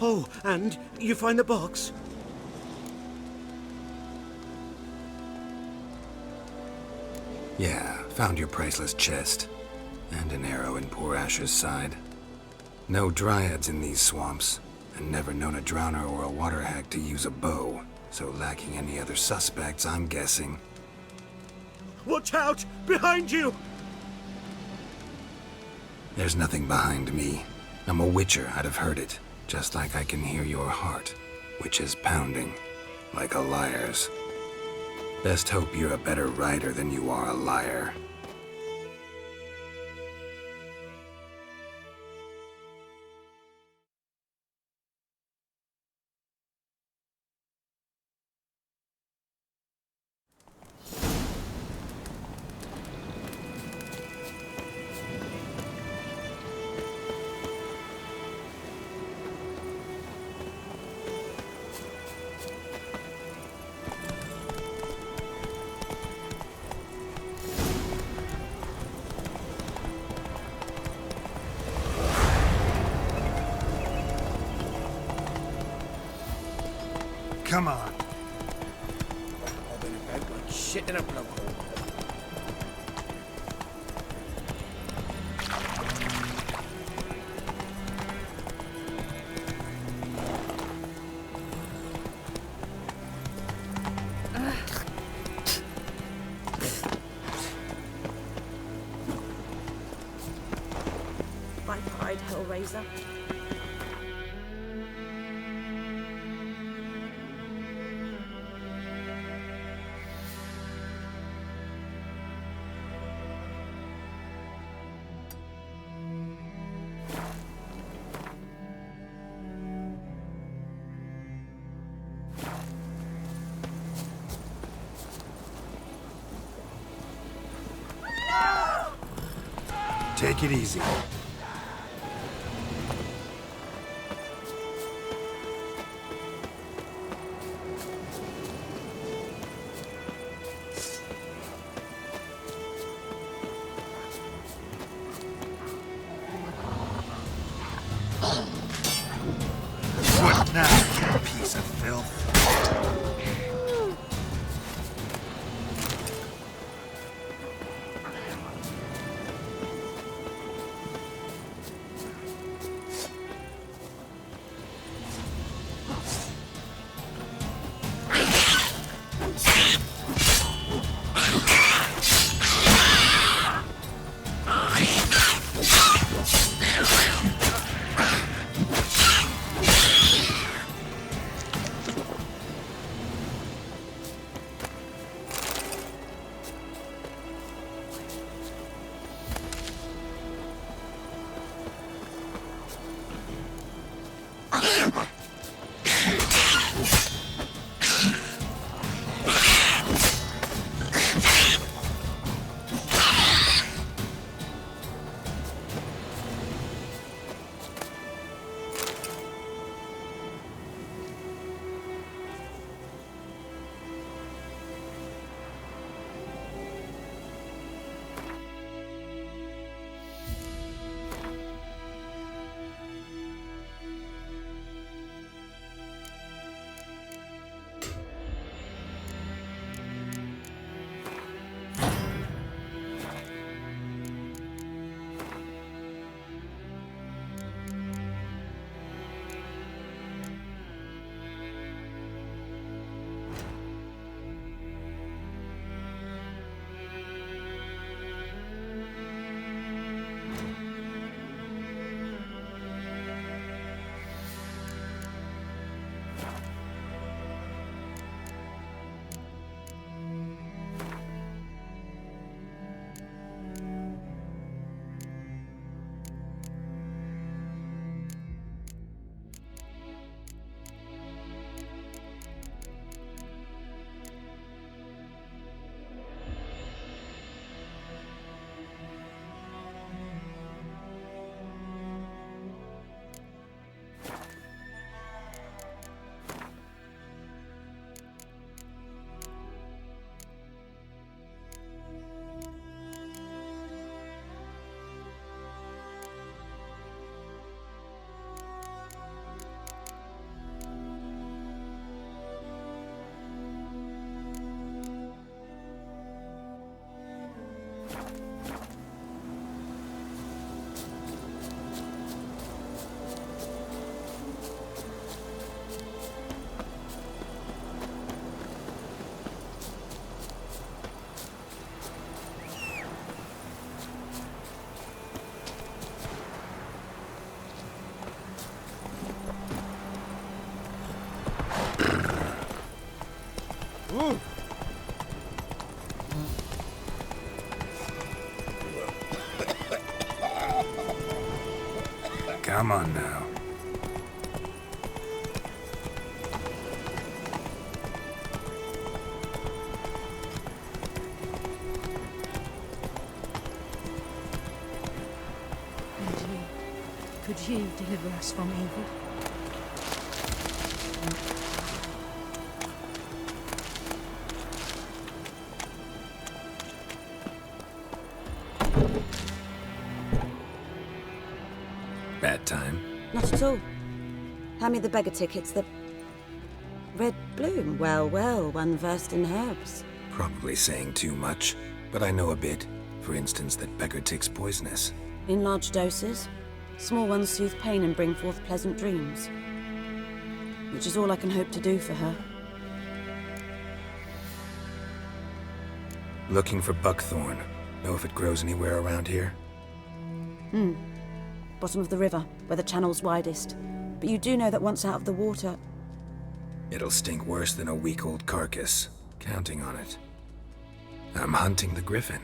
S: Oh, and you find the box?
A: Yeah, found your priceless chest. And an arrow in poor Asher's side. No dryads in these swamps, and never known a drowner or a water hag to use a bow. So lacking any other suspects, I'm guessing.
S: Watch out! Behind you!
A: There's nothing behind me. I'm a witcher, I'd have heard it. Just like I can hear your heart, which is pounding, like a liar's. Best hope you're a better rider than you are a liar. Come on.
Q: I've been about like shit in a plug hole.
N: By pride, Hellraiser.
A: Take it easy. What now, you piece of filth? Come on now.
N: Could you deliver us from evil?
A: Bad time.
N: Not at all. Hand me the beggar tickets, Red bloom? Well, well, one versed in herbs.
A: Probably saying too much, but I know a bit. For instance, that beggar tick's poisonous.
N: In large doses. Small ones soothe pain and bring forth pleasant dreams. Which is all I can hope to do for her.
A: Looking for buckthorn. Know if it grows anywhere around here?
N: Bottom of the river, where the channel's widest. But you do know that once out of the water...
A: It'll stink worse than a week-old carcass. Counting on it. I'm hunting the griffin.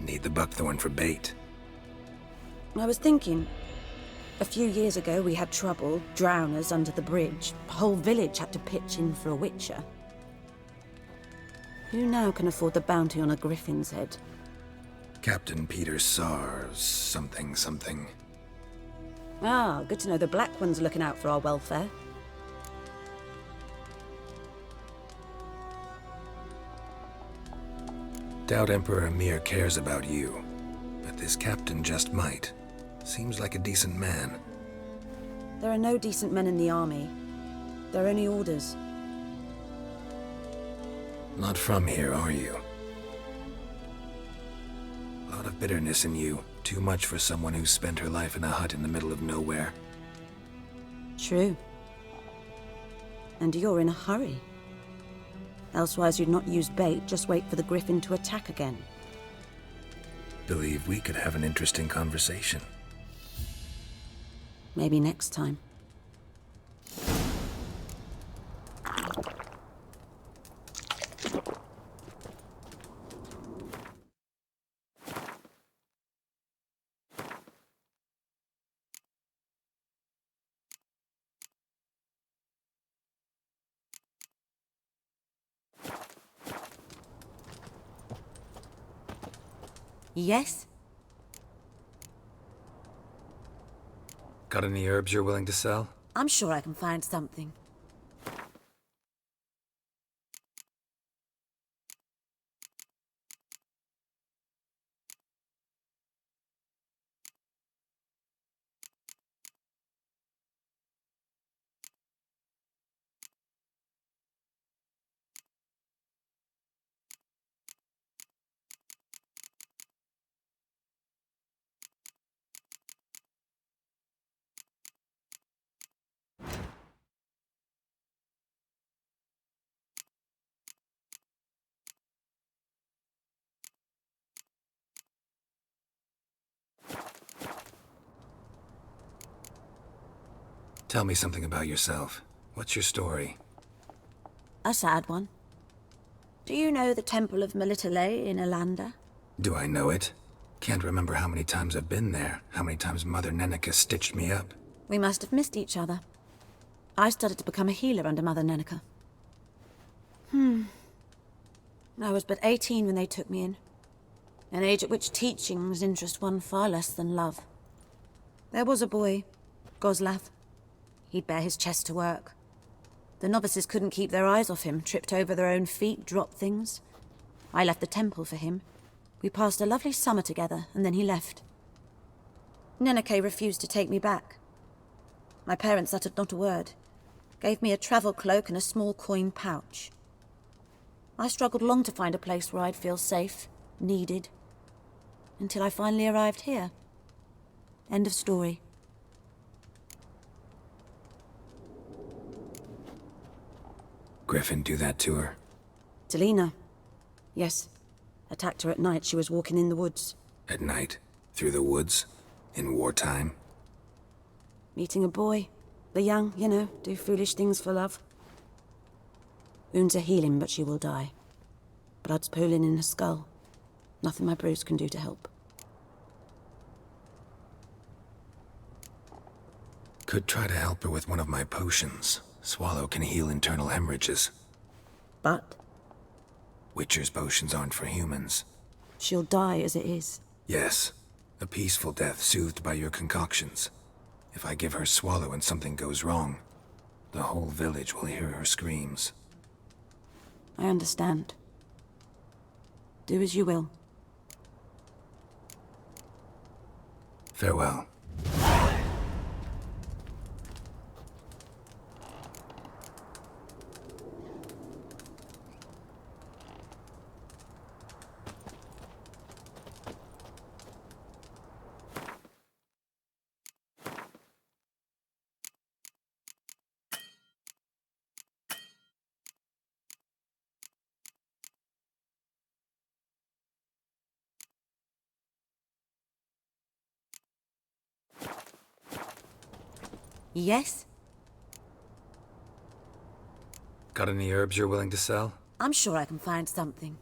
A: Need the buckthorn for bait.
N: I was thinking... A few years ago we had trouble, drowners under the bridge. The whole village had to pitch in for a witcher. Who now can afford the bounty on a griffin's head?
A: Captain Peter Sars, something.
N: Ah, good to know the Black One's looking out for our welfare.
A: Doubt Emperor Emir cares about you, but this captain just might. Seems like a decent man.
N: There are no decent men in the army. They're only orders.
A: Not from here, are you? A lot of bitterness in you. Too much for someone who spent her life in a hut in the middle of nowhere.
N: True. And you're in a hurry. Elsewise you'd not use bait, just wait for the griffin to attack again.
A: Believe we could have an interesting conversation.
N: Maybe next time. Yes?
A: Got any herbs you're willing to sell?
N: I'm sure I can find something.
A: Tell me something about yourself. What's your story?
N: A sad one. Do you know the Temple of Melitele in Alanda?
A: Do I know it? Can't remember how many times I've been there, how many times Mother Neneka stitched me up.
N: We must have missed each other. I started to become a healer under Mother Neneka. I was but 18 when they took me in. An age at which teachings interest one far less than love. There was a boy, Goslav. He'd bare his chest to work. The novices couldn't keep their eyes off him, tripped over their own feet, dropped things. I left the temple for him. We passed a lovely summer together, and then he left. Neneke refused to take me back. My parents uttered not a word. Gave me a travel cloak and a small coin pouch. I struggled long to find a place where I'd feel safe, needed, until I finally arrived here. End of story.
A: Griffin do that to her?
N: Delina. Yes. Attacked her at night. She was walking in the woods.
A: At night? Through the woods? In wartime?
N: Meeting a boy. The young, you know, do foolish things for love. Wounds are healing, but she will die. Blood's pooling in her skull. Nothing my bruise can do to help.
A: Could try to help her with one of my potions. Swallow can heal internal hemorrhages.
N: But?
A: Witcher's potions aren't for humans.
N: She'll die as it is.
A: Yes. A peaceful death soothed by your concoctions. If I give her Swallow and something goes wrong, the whole village will hear her screams.
N: I understand. Do as you will.
A: Farewell.
T: Yes?
A: Got any herbs you're willing to sell?
T: I'm sure I can find something.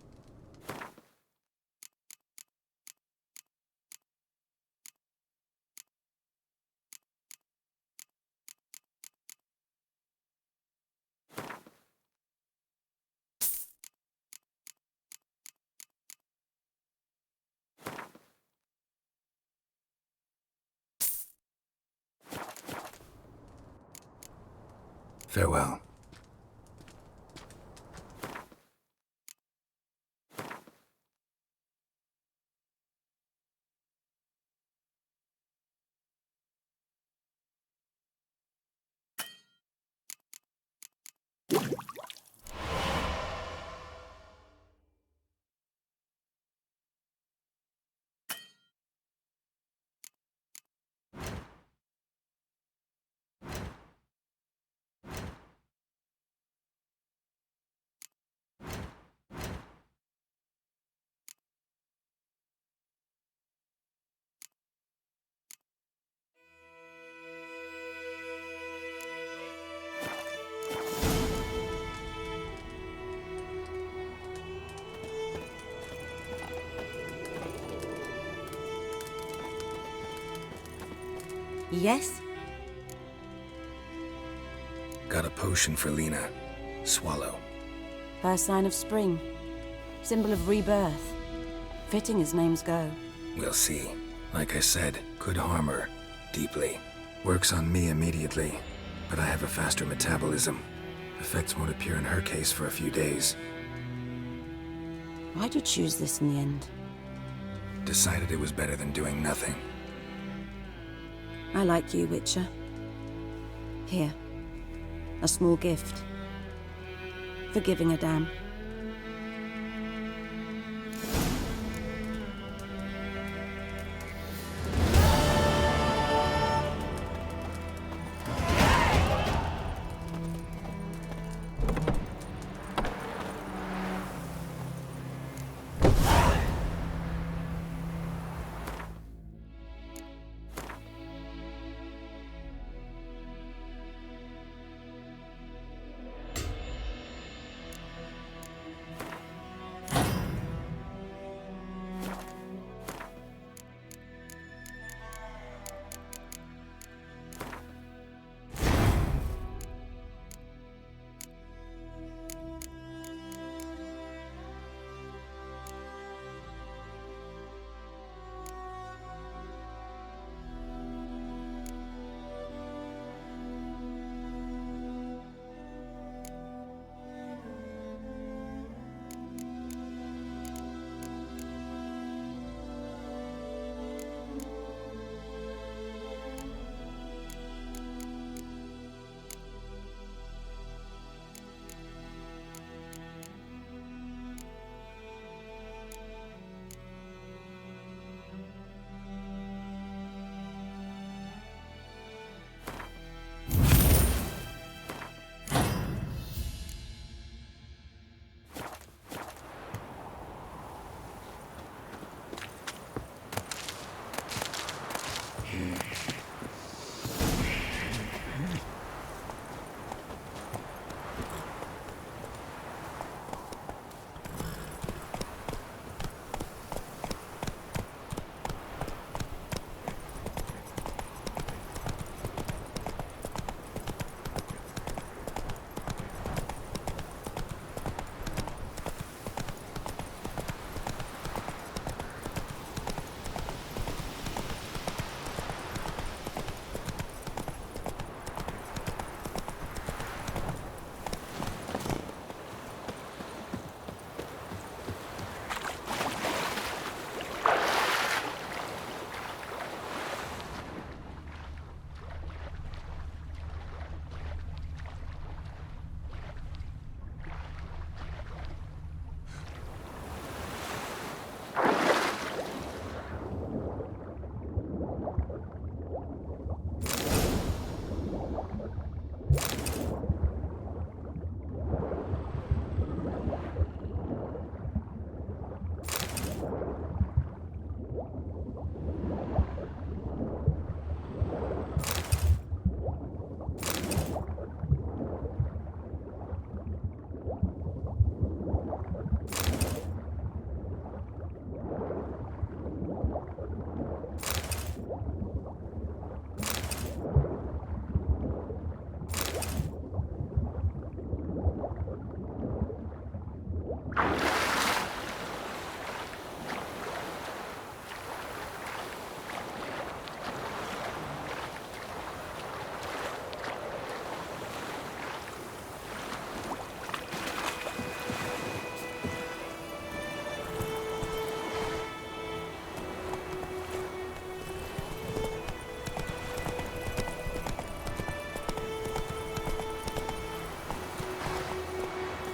A: Farewell.
T: Yes?
A: Got a potion for Lena. Swallow.
T: First sign of spring. Symbol of rebirth. Fitting as names go.
A: We'll see. Like I said, could harm her. Deeply. Works on me immediately, but I have a faster metabolism. Effects won't appear in her case for a few days.
T: Why'd you choose this in the end?
A: Decided it was better than doing nothing.
T: I like you, Witcher. Here. A small gift. For giving a damn.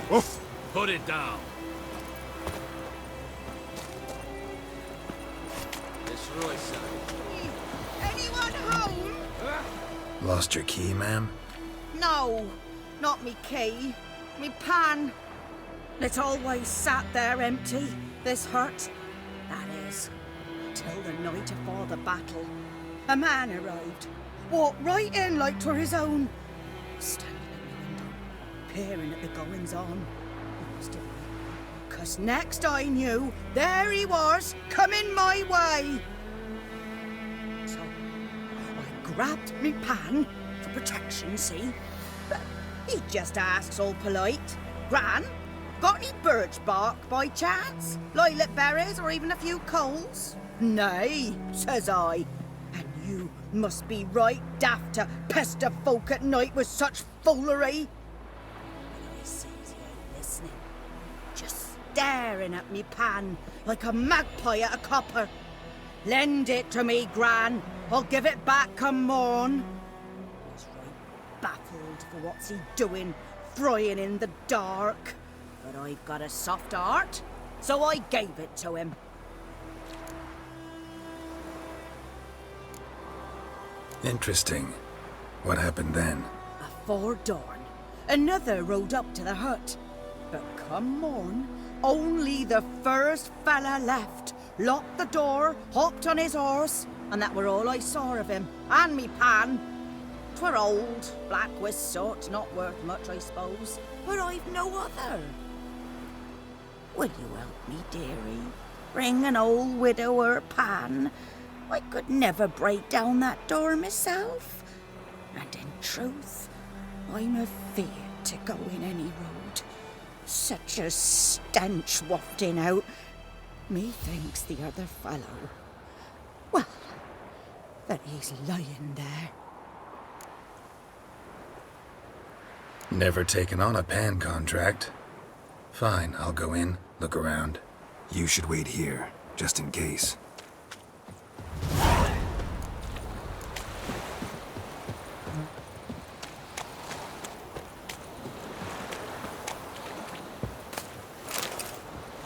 M: Put it down.
Q: It's Roy, son.
N: Anyone home?
A: Lost your key, ma'am?
N: No, not me key. Me pan. It always sat there empty, this hut. That is, till the night afore the battle. A man arrived, walked right in like 'twere his own. Standing at the window, peering at the goings-on. He must have been, 'cause next I knew, there he was, coming my way. So, I grabbed me pan, for protection, see? But he just asks all polite, Gran, got any birch bark by chance? Lilac berries or even a few coals? Nay, says I. And you must be right daft to pester folk at night with such foolery. But I sees he ain't listening, just staring at me pan like a magpie at a copper. Lend it to me, Gran. I'll give it back come morn. He's right baffled for what's he doing, frying in the dark. But I've got a soft heart, so I gave it to him.
A: Interesting. What happened then?
N: Afore dawn, another rode up to the hut. But come morn, only the first fella left, locked the door, hopped on his horse, and that were all I saw of him, and me pan. 'Twere old, black with soot, not worth much, I suppose, but I've no other. Will you help me, dearie? Bring an old widower pan. I could never break down that door myself. And in truth, I'm afeard to go in any road. Such a stench wafting out. Methinks the other fellow, well, that he's lying there.
A: Never taken on a pan contract. Fine, I'll go in, look around. You should wait here, just in case.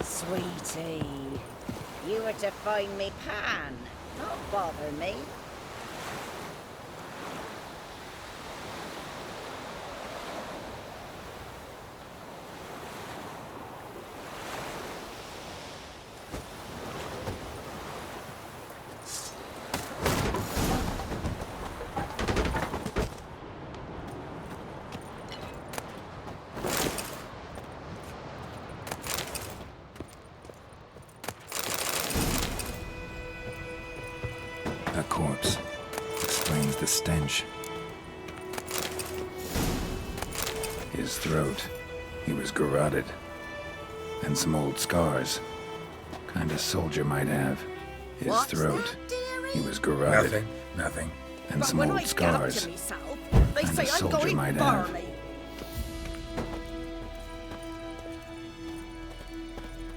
N: Sweetie, you were to find me pan, not bother me.
A: A corpse. Explains the stench. His throat. He was garroted. And some old scars. Kind of soldier might have. His
N: What's
A: throat.
N: that, dearie?
A: He was garroted.
N: Nothing,
A: nothing. And
N: But
A: some
N: when
A: old
N: I get up
A: scars.
N: to myself, they
A: Kinda
N: say I'm
A: soldier
N: going
A: might have.
N: barley.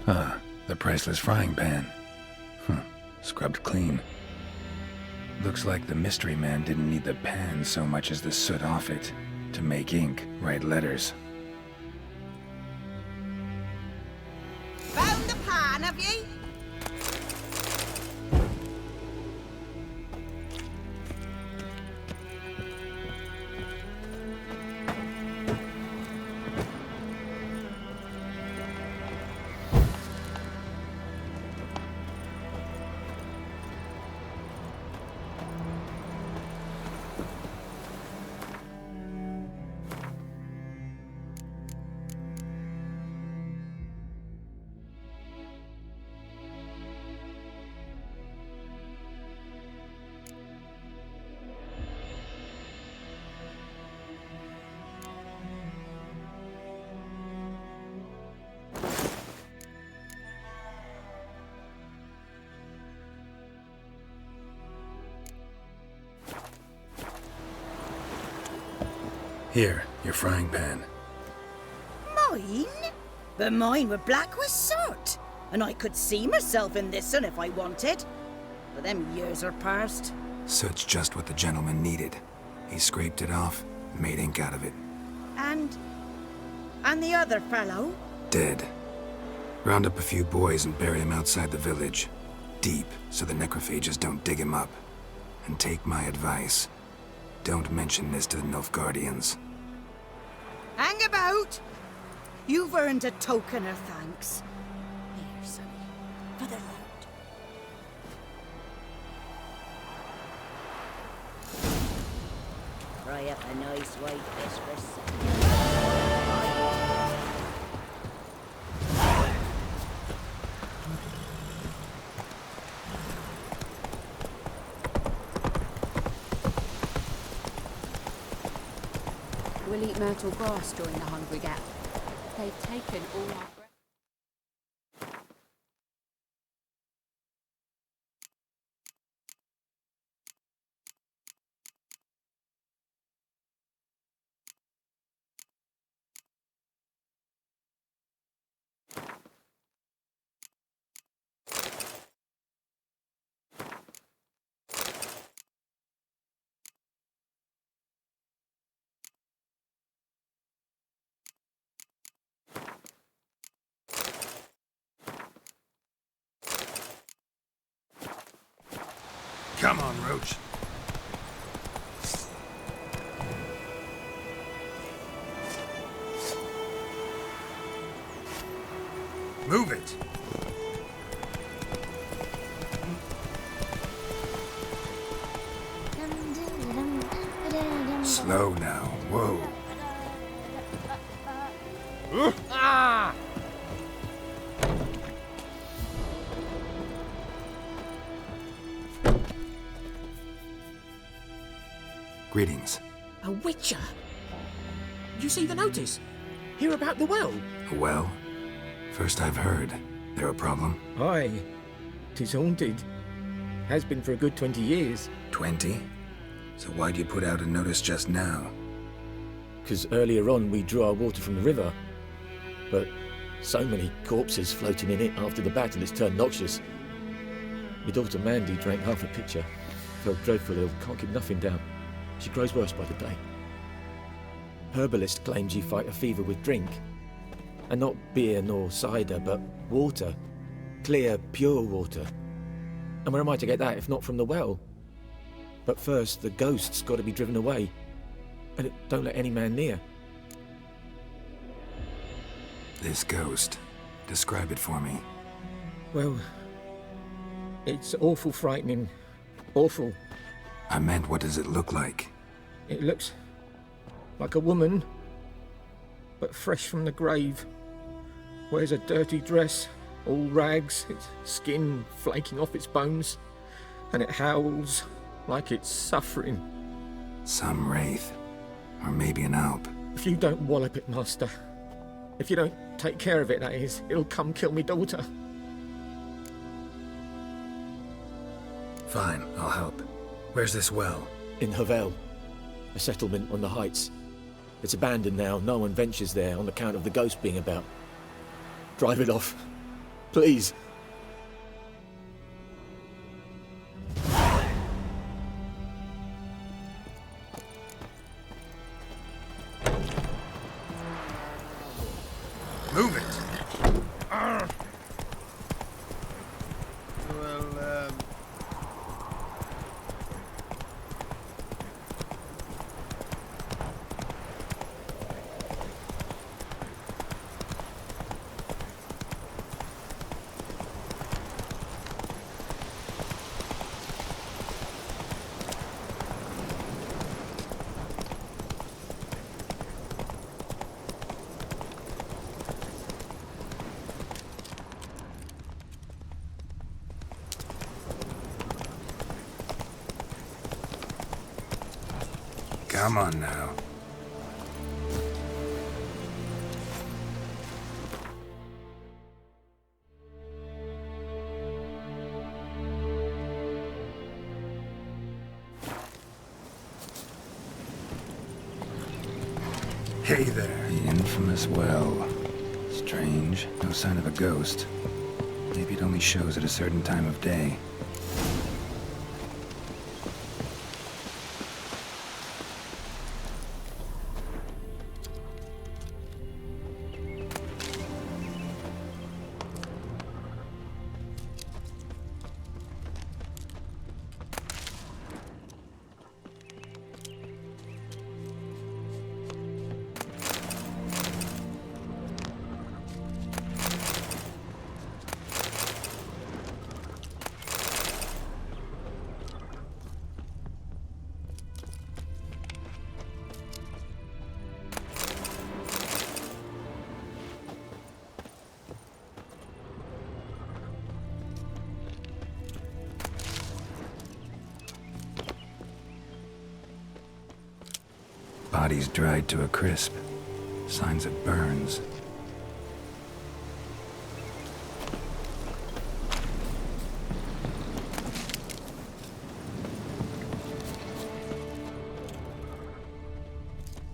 A: Ah, the priceless frying pan. Scrubbed clean. Looks like the mystery man didn't need the pan so much as the soot off it to make ink, write letters.
N: Found the pan, have ye?
A: Here, your frying pan.
N: Mine? But mine were black with soot, and I could see myself in this one if I wanted. But them years are past.
A: Soot's just what the gentleman needed. He scraped it off, made ink out of it.
N: And
U: And the other fellow?
A: Dead. Round up a few boys and bury him outside the village. Deep, so the necrophages don't dig him up. And take my advice. Don't mention this to the Nilfgaardians.
U: Hang about! You've earned a token of thanks. Here, sonny, for the load.
V: Fry up a nice white Vesperus.
O: We'll eat myrtle grass during the hungry gap. They've taken all our breath.
P: Come on, Roach. Move it.
A: Slow now. Whoa.
K: Ah!
A: Greetings.
K: A witcher? You see the notice? Hear about the well?
A: Well, first I've heard. There a problem?
K: Aye. 'Tis haunted. Has been for a good 20 years.
A: 20? So why'd you put out a notice just now?
K: 'Cause earlier on we drew our water from the river. But so many corpses floating in it after the battle it's turned noxious. My daughter Mandy drank half a pitcher. Felt dreadful ill, can't keep nothing down. She grows worse by the day. Herbalist claims you fight a fever with drink. And not beer nor cider, but water. Clear, pure water. And where am I to get that if not from the well? But first, the ghost's got to be driven away. And it don't let any man near.
A: This ghost. Describe it for me.
K: Well, it's awful frightening. Awful.
A: I meant, what does it look like?
K: It looks like a woman, but fresh from the grave. Wears a dirty dress, all rags, its skin flaking off its bones, and it howls like it's suffering.
A: Some wraith. Or maybe an alp.
K: If you don't wallop it, Master, if you don't take care of it, that is, it'll come kill me daughter.
A: Fine, I'll help. Where's this well?
K: In Havel, a settlement on the heights. It's abandoned now, no one ventures there on account of the ghost being about. Drive it off, please.
P: Move it.
G: Well,
A: Come on now.
P: Hey there.
A: The infamous well. Strange. No sign of a ghost. Maybe it only shows at a certain time of day. bodies dried to a crisp. Signs of burns.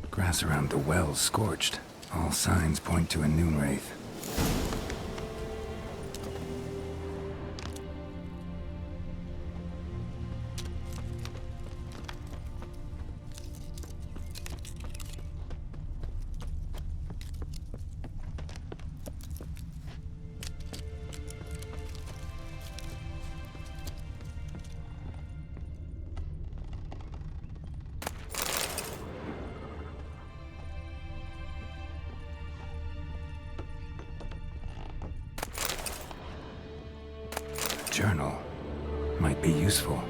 A: Grass around the well scorched. All signs point to a noon wraith. Journal might be useful.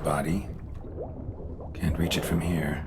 A: Body? Can't reach it from here.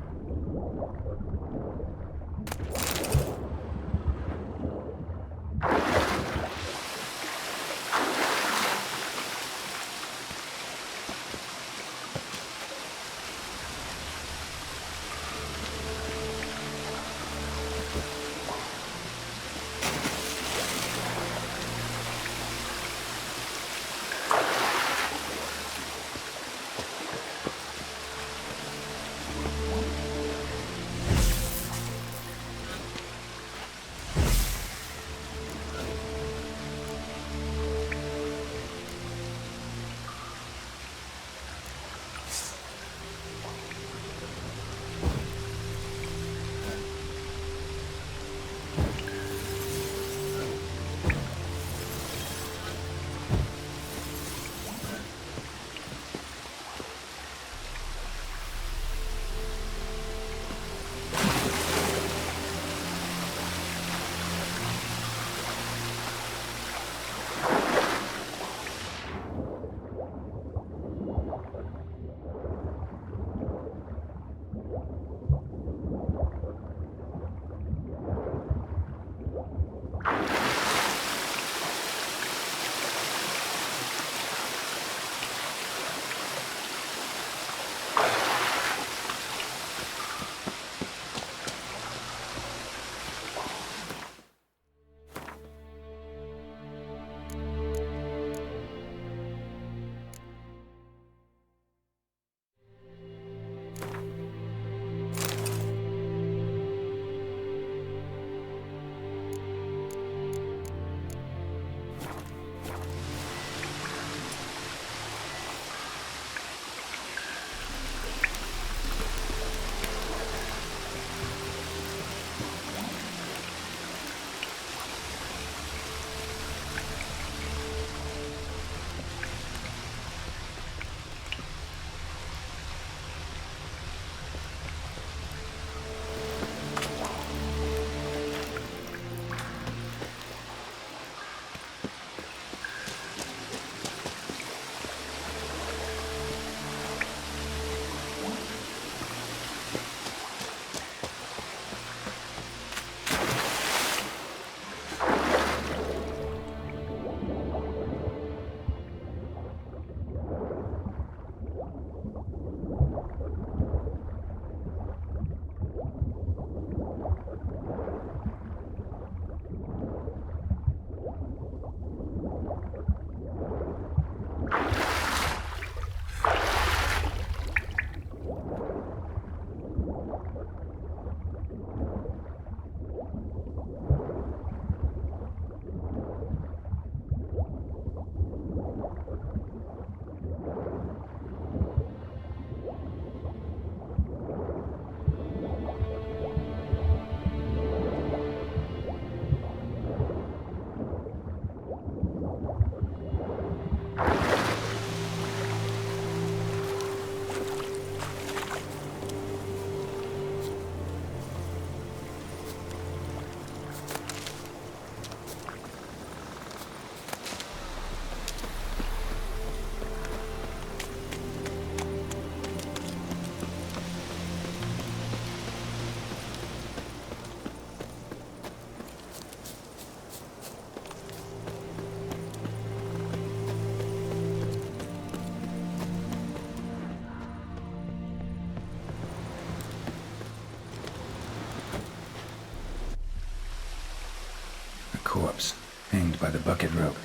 A: Corpse, hanged by the bucket rope.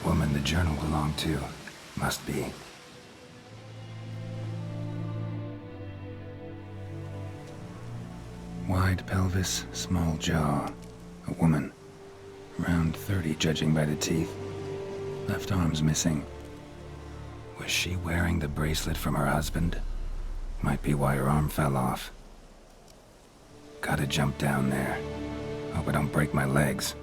A: Woman the journal belonged to. Must be. Wide pelvis, small jaw. A woman. Around 30, judging by the teeth. Left arm's missing. Was she wearing the bracelet from her husband? Might be why her arm fell off. Gotta jump down there. Hope I don't break my legs.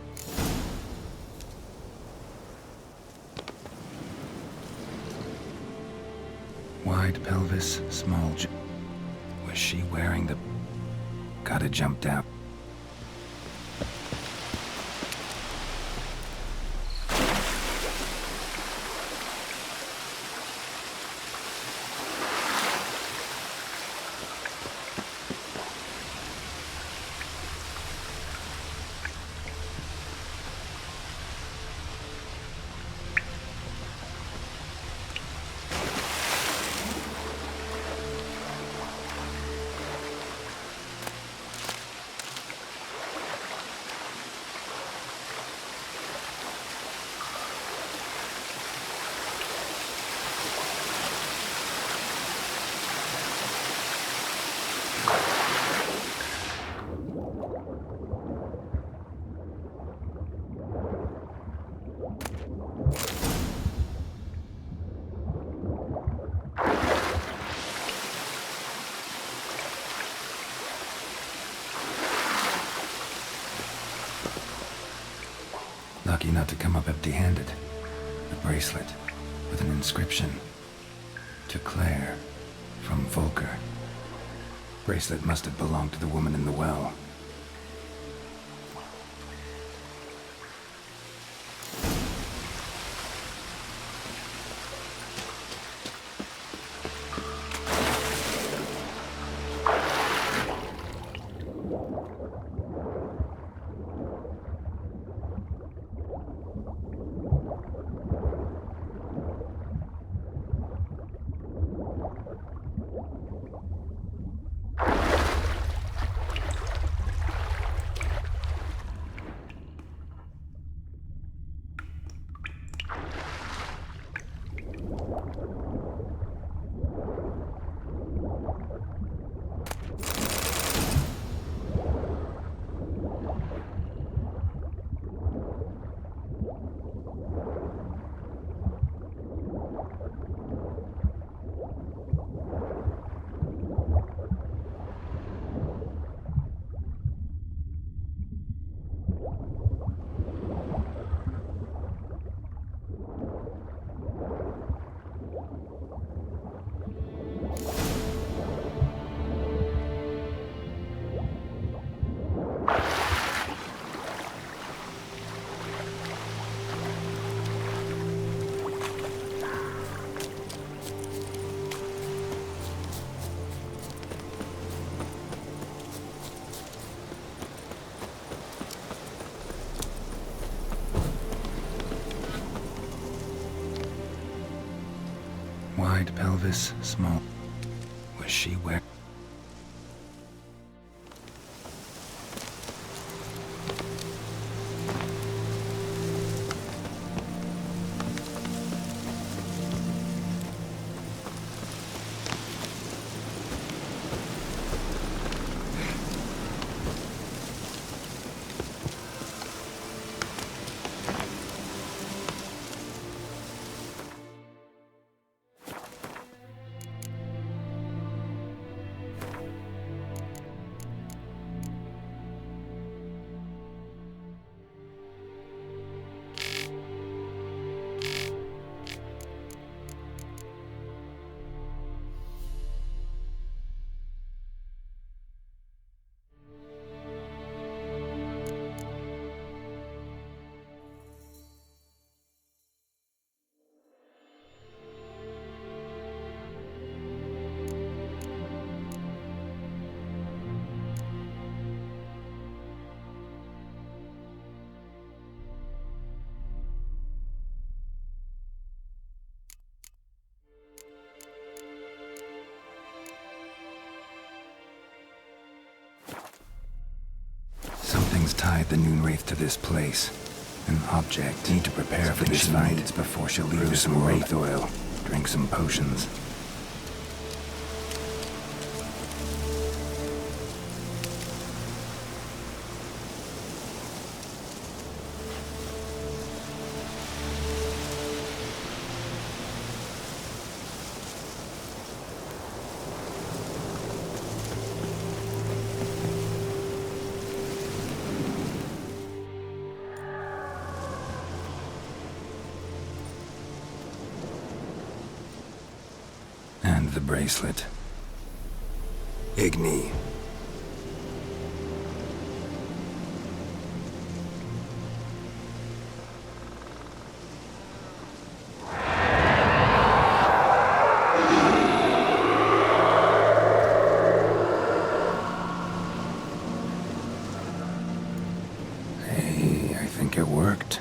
A: Wide pelvis, small jaw. Was she wearing the... Gotta jump down. lucky not to come up empty-handed. A bracelet with an inscription. To Claire, from Volker. Bracelet must have belonged to the woman in the well. Wide pelvis, small. Was she wearing? Something's tied the Noonwraith to this place. An object. Need to prepare for this fight before she'll leave us some wraith oil. Drink some potions. And the bracelet. Igni. Hey, I think it worked.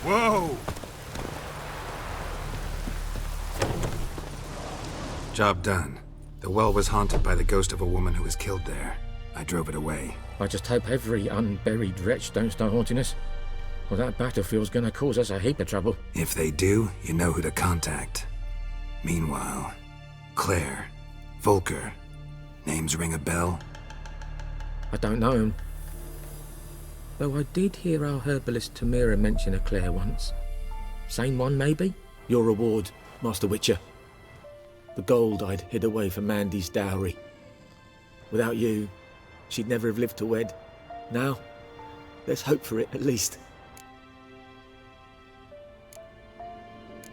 P: Whoa!
A: Job done. The well was haunted by the ghost of a woman who was killed there. I drove it away.
K: I just hope every unburied wretch don't start haunting us. Well, that battlefield's gonna cause us a heap of trouble.
A: If they do, you know who to contact. Meanwhile, Claire, Volker, names ring a bell?
K: I don't know him. Though I did hear our herbalist Tamira mention a Claire once. Same one, maybe? Your reward, Master Witcher. The gold I'd hid away for Mandy's dowry. Without you, she'd never have lived to wed. Now, let's hope for it at least.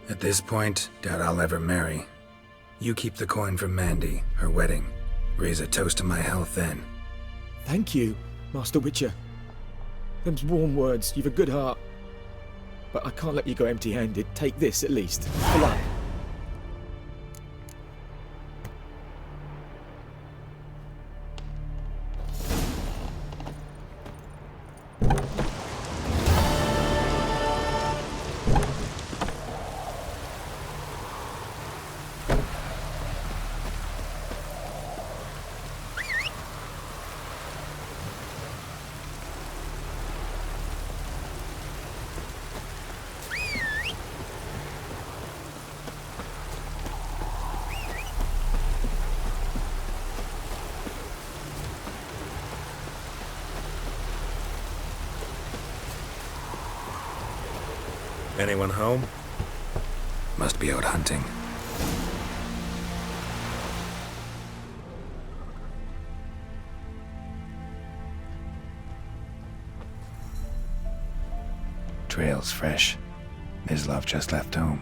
A: At this point, doubt I'll ever marry. You keep the coin from Mandy, her wedding. Raise a toast to my health then.
K: Thank you, Master Witcher. Them's warm words, you've a good heart. But I can't let you go empty-handed. Take this at least. For luck.
A: Anyone home? Must be out hunting. Trail's fresh. Mislav just left home.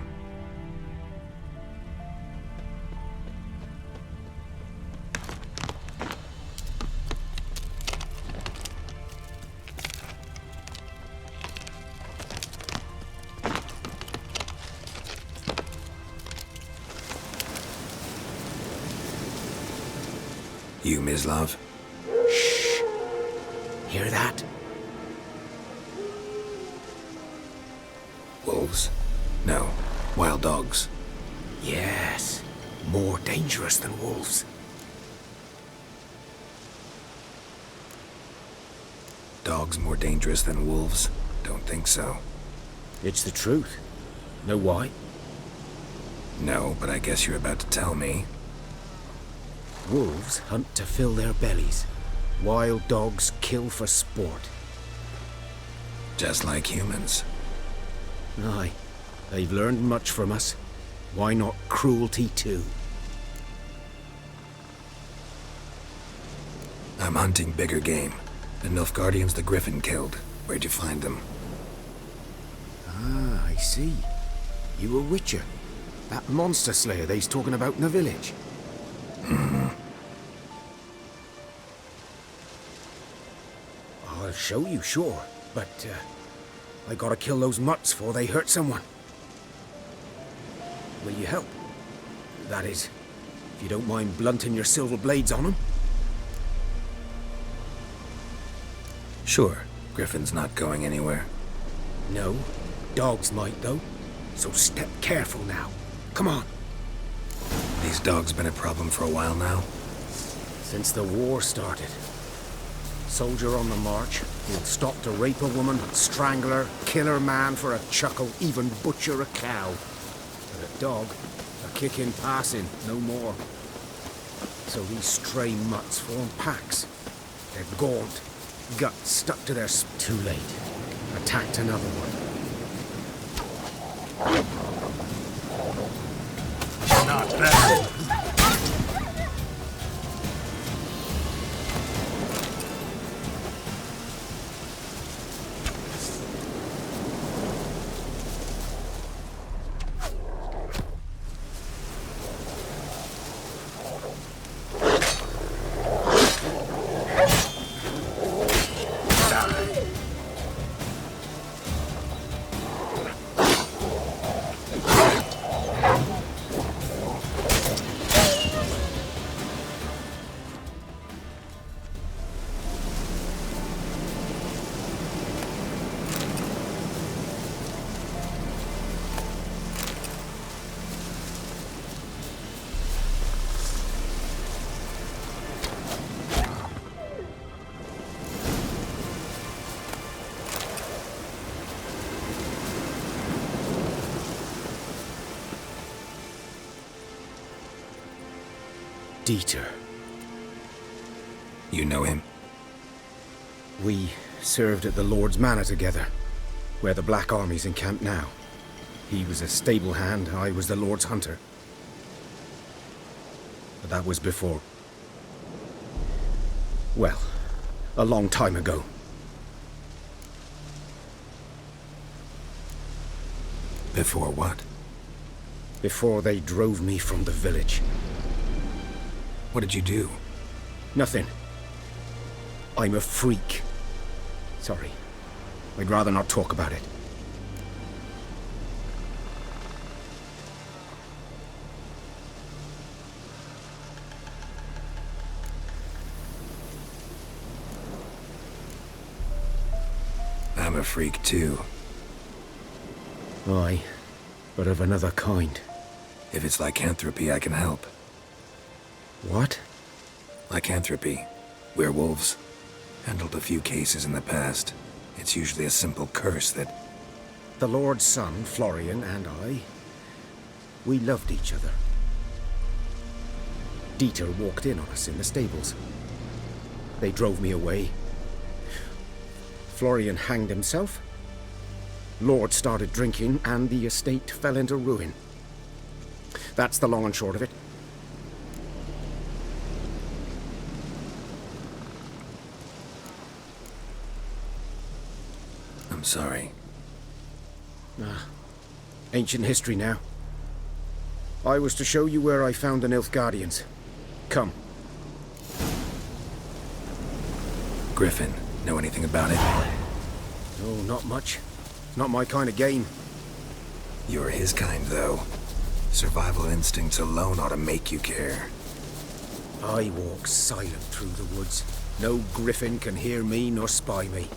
A: You, Mislav?
L: Shh. Hear that?
A: Wolves? No. Wild dogs.
L: Yes. More dangerous than wolves.
A: Dogs more dangerous than wolves? Don't think so.
L: It's the truth. Know why?
A: No, but I guess you're about to tell me.
L: Wolves hunt to fill their bellies. Wild dogs kill for sport.
A: Just like humans.
L: Aye. They've learned much from us. Why not cruelty too?
A: I'm hunting bigger game. The Nilfgaardians the Griffin killed. Where'd you find them?
L: Ah, I see. You a witcher. That monster slayer they's talking about in the village. I'll show you, sure. But, I gotta kill those mutts before they hurt someone. Will you help? That is, if you don't mind blunting your silver blades on them.
A: Sure. Griffin's not going anywhere.
L: No. Dogs might, though. So step careful now. Come on.
A: These dogs been a problem for a while now?
L: Since the war started. Soldier on the march, he'll stop to rape a woman, strangle her, kill her man for a chuckle, even butcher a cow. But a dog, a kick in passing, no more. So these stray mutts form packs. They're gaunt, guts stuck to their too late. Attacked another one.
P: Not bad.
R: Dieter.
A: You know him?
R: We served at the Lord's Manor together, where the Black Army's encamped now. He was a stable hand, I was the Lord's hunter. But that was before... well, a long time ago.
A: Before what?
R: Before they drove me from the village.
A: What did you do?
R: Nothing. I'm a freak. Sorry. I'd rather not talk about it.
A: I'm a freak too.
R: Aye, but of another kind.
A: If it's lycanthropy, I can help.
R: What?
A: Lycanthropy. Werewolves. Handled a few cases in the past. It's usually a simple curse that...
R: The Lord's son, Florian, and I... we loved each other. Dieter walked in on us in the stables. They drove me away. Florian hanged himself. Lord started drinking, and the estate fell into ruin. That's the long and short of it.
A: I'm sorry.
R: Ancient history now. I was to show you where I found the Nilfgaardians. Come.
A: Griffin, know anything about it?
R: No, not much. Not my kind of game.
A: You're his kind, though. Survival instincts alone ought to make you care.
R: I walk silent through the woods. No griffin can hear me nor spy me.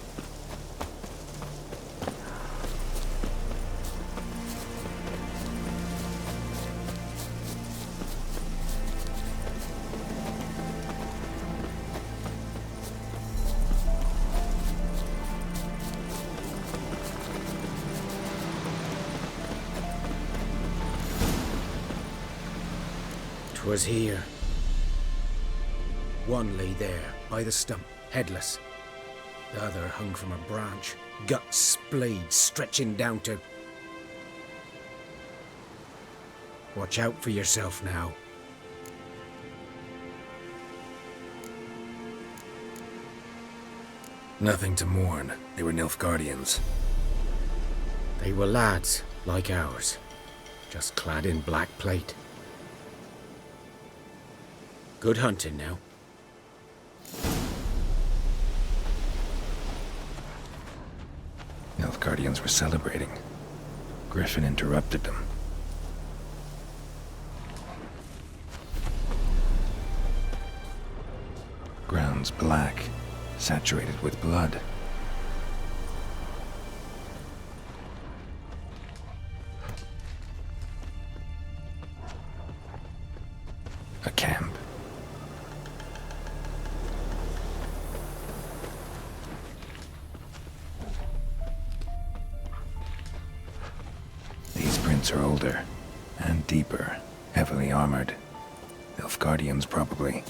R: Was here. One lay there, by the stump, headless. The other hung from a branch, guts splayed, stretching down to... Watch out for yourself now.
A: Nothing to mourn. They were Nilfgaardians.
R: They were lads, like ours, just clad in black plate. Good hunting now.
A: Nilfgaardians were celebrating. Griffin interrupted them. Ground's black, saturated with blood. A camp. Are older and deeper, heavily armored. Nilfgaardians, probably.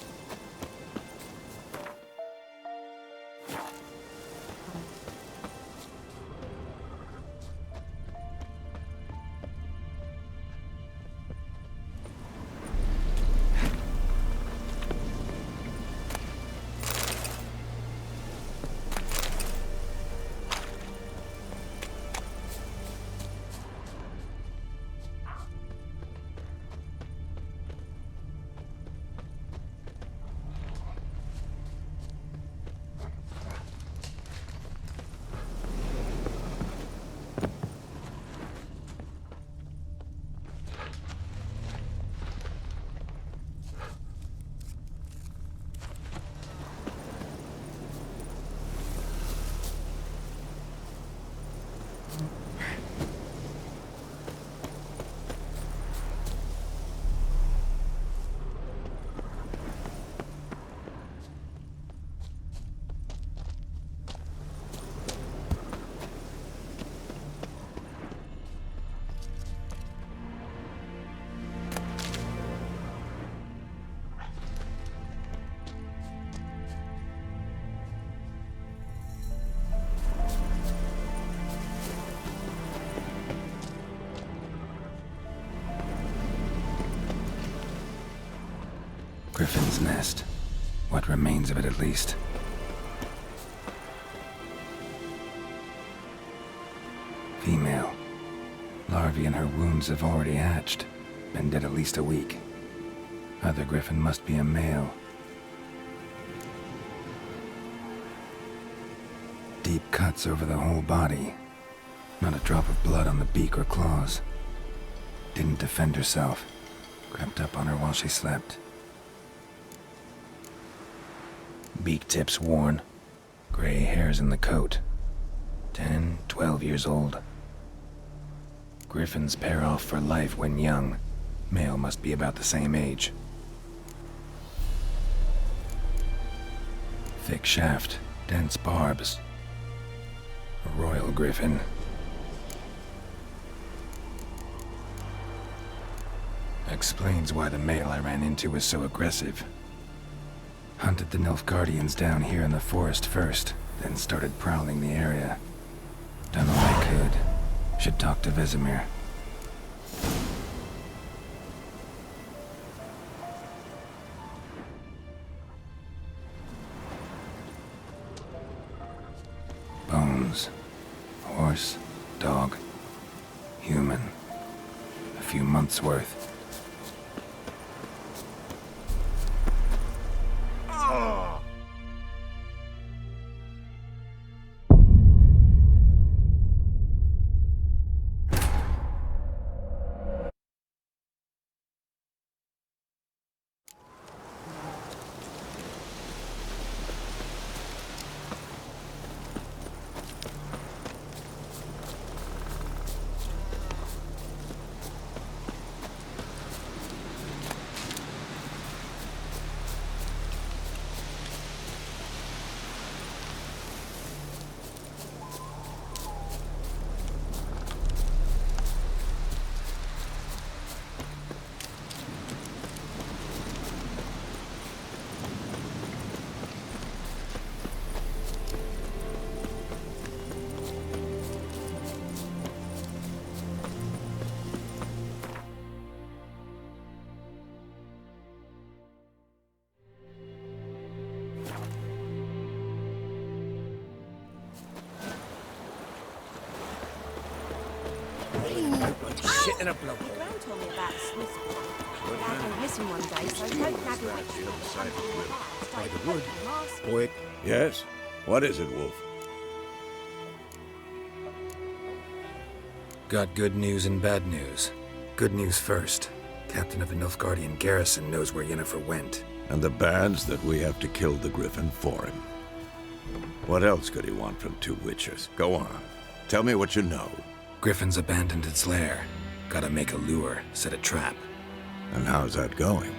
A: Griffin's nest. What remains of it, at least. Female. Larvae in her wounds have already hatched. Been dead at least a week. Other griffin must be a male. Deep cuts over the whole body. Not a drop of blood on the beak or claws. Didn't defend herself. Crept up on her while she slept. Beak tips worn. Gray hairs in the coat. 10, 12 years old. Griffins pair off for life when young. Male must be about the same age. Thick shaft, dense barbs. A royal griffin. Explains why the male I ran into was so aggressive. Hunted the Nilfgaardians down here in the forest first, then started prowling the area. Done all I could. Should talk to Vesemir. Bones. Horse, dog, human. A few months' worth.
N: Shit in a blood. Gran told me about Smith's boy. Dad went missing one day, so don't nag her.
C: By the wood. Boy. Yes? What is it, Wolf?
A: Got good news and bad news. Good news first. Captain of the Nilfgaardian garrison knows where Yennefer went.
C: And the bad's that we have to kill the Griffin for him. What else could he want from two witchers? Go on. Tell me what you know.
A: Griffin's abandoned its lair. Gotta make a lure, set a trap.
C: And how's that going?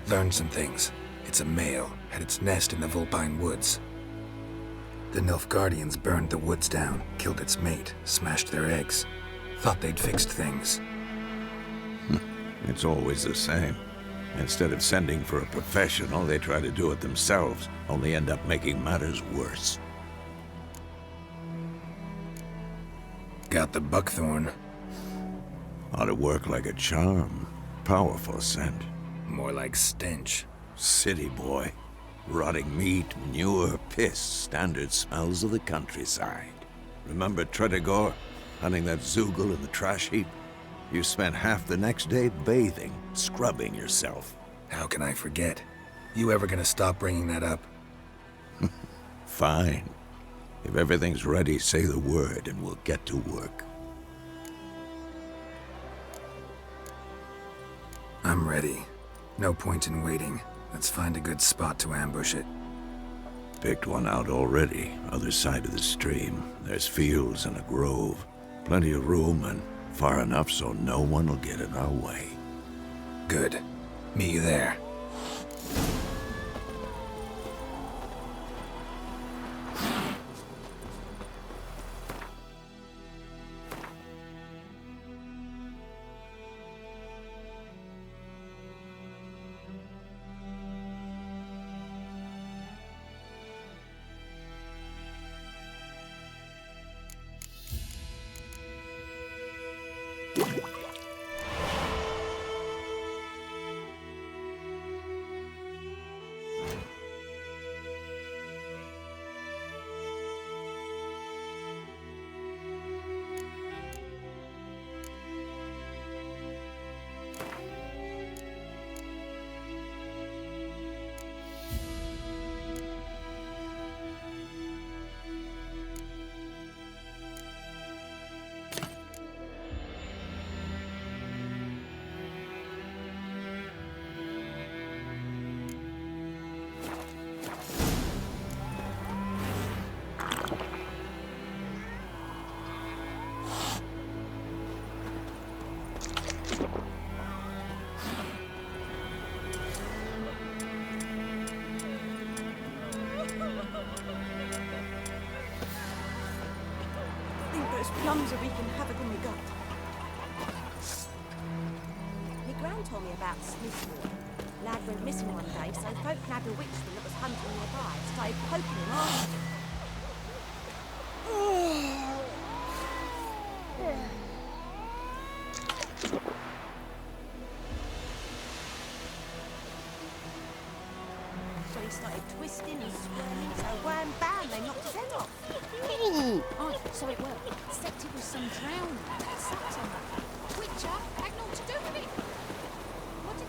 A: Learned some things. It's a male, had its nest in the Vulpine Woods. The Nilfgaardians burned the woods down, killed its mate, smashed their eggs. Thought they'd fixed things.
C: It's always the same. Instead of sending for a professional, they try to do it themselves, only end up making matters worse.
A: Got the buckthorn.
C: Ought to work like a charm. Powerful scent.
A: More like stench.
C: City boy. Rotting meat, manure, piss, standard smells of the countryside. Remember Tredegor? Hunting that Zoogle in the trash heap? You spent half the next day bathing, scrubbing yourself.
A: How can I forget? You ever gonna stop bringing that up?
C: Fine. If everything's ready, say the word and we'll get to work.
A: I'm ready. No point in waiting. Let's find a good spot to ambush it.
C: Picked one out already, other side of the stream. There's fields and a grove. Plenty of room and far enough so no one will get in our way.
A: Good. Meet you there.
N: those plums are wreaking havoc on my gut. My gran told me about Smithswood. Lad went missing one day, so folk nabbed a witchman that was hunting nearby. Started poking him hard. So he started twisting and squirming, so wham bam, they knocked his head off.
O: Oh, so it worked. Except it was some drowning. Sucked him. Witcher had naught to do with it. What did...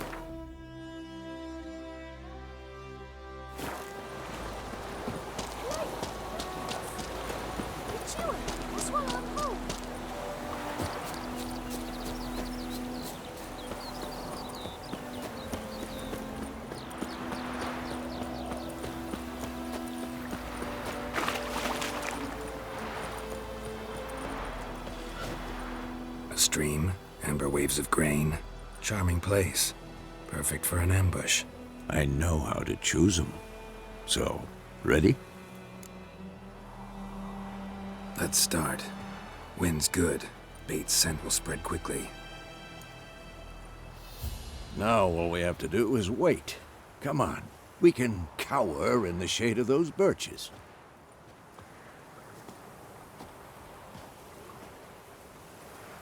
N: It's you. That's why I'm home.
A: A stream, amber waves of grain. Charming place. Perfect for an ambush.
C: I know how to choose them. So, ready?
A: Let's start. Wind's good. Bait's scent will spread quickly.
C: Now all we have to do is wait. Come on. We can cower in the shade of those birches.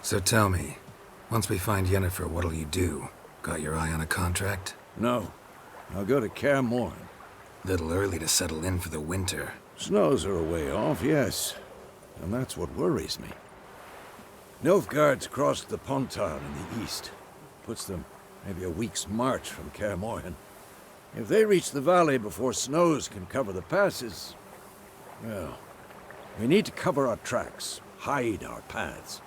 A: So tell me, once we find Yennefer, what'll you do? Got your eye on a contract?
C: No. I'll go to Kaer Morhen.
A: Little early to settle in for the winter.
C: Snows are a way off, yes. And that's what worries me. Nilfgaard's crossed the Pontar in the east. Puts them maybe a week's march from Kaer Morhen. If they reach the valley before snows can cover the passes, well, we need to cover our tracks, hide our paths.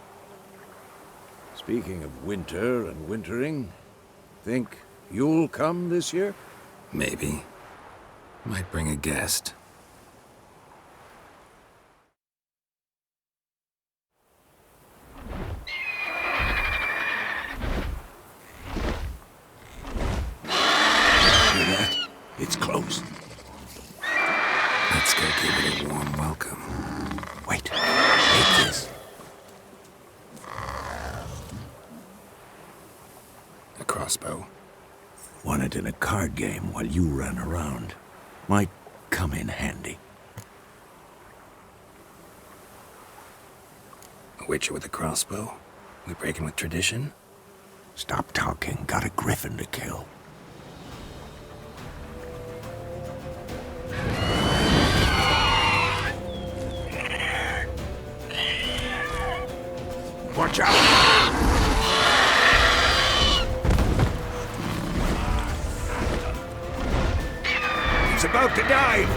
C: Speaking of winter and wintering, think you'll come this year?
A: Maybe. Might bring a guest.
C: Hear that? It's close.
A: Let's go give it a warm welcome.
C: Wait. Take this.
A: A crossbow.
C: Won it in a card game while you ran around. Might come in handy.
A: A witcher with a crossbow? We breaking with tradition?
C: Stop talking. Got a griffin to kill. Watch out! It's about to dive!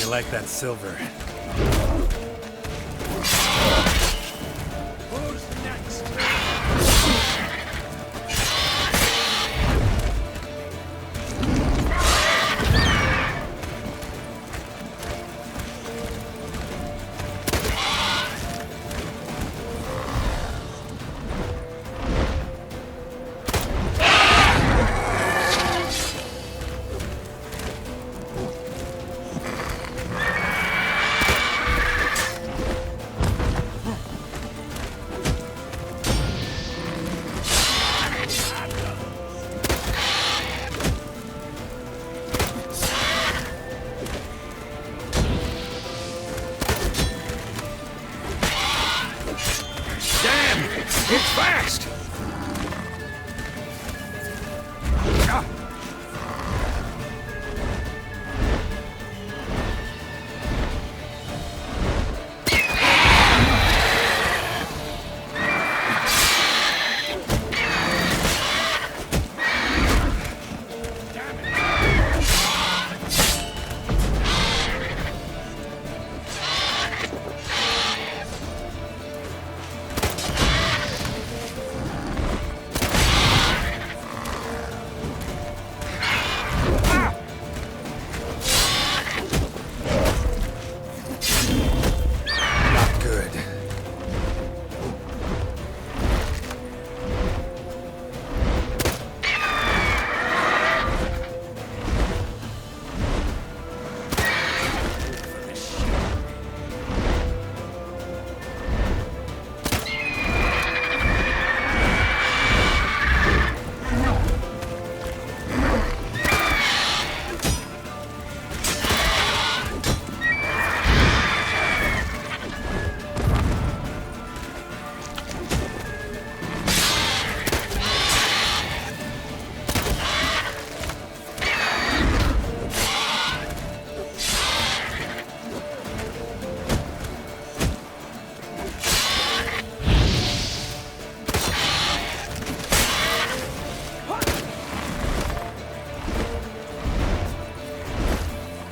P: Like that silver.
C: Who's next?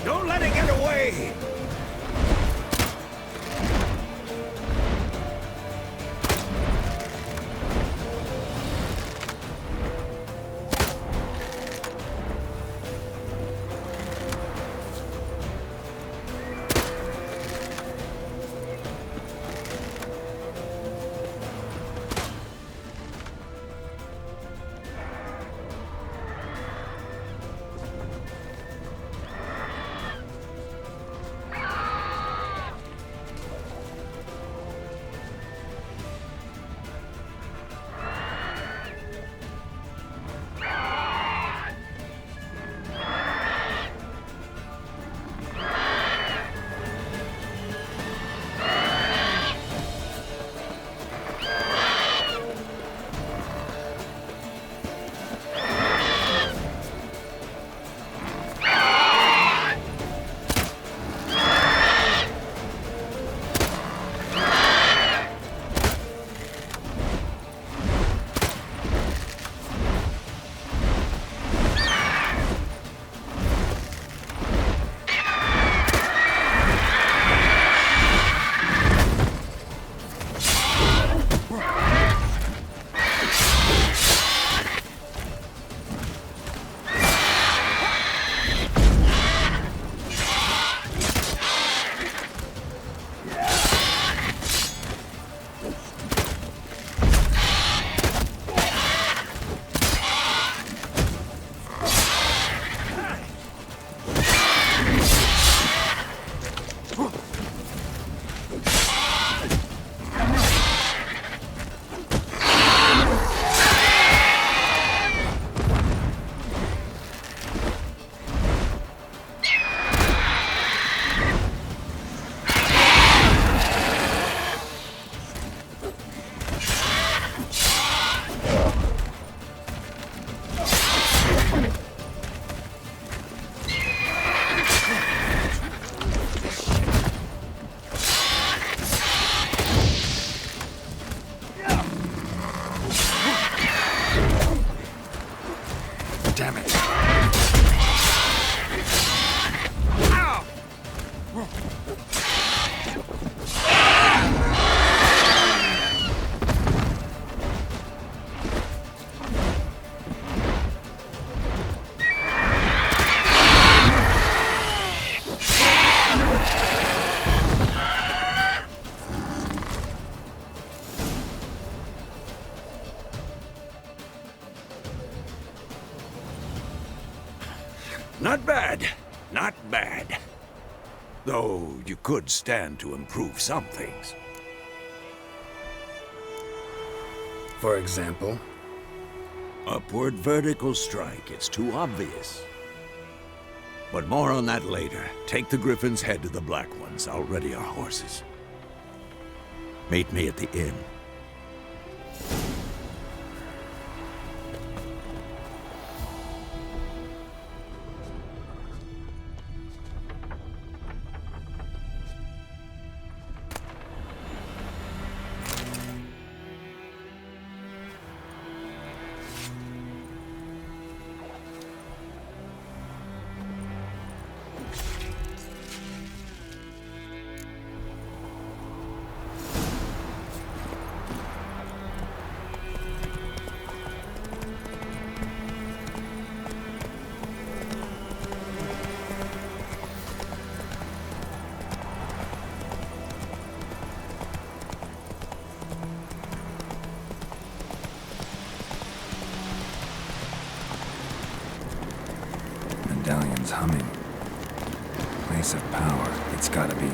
C: Don't let it get away!
A: Damn it.
C: Not bad. Not bad. Though you could stand to improve some things.
A: For example?
C: Upward vertical strike. It's too obvious. But more on that later. Take the Griffin's head to the Black Ones. I'll ready our horses. Meet me at the inn.
A: Medallion's humming. Place of power, it's gotta be.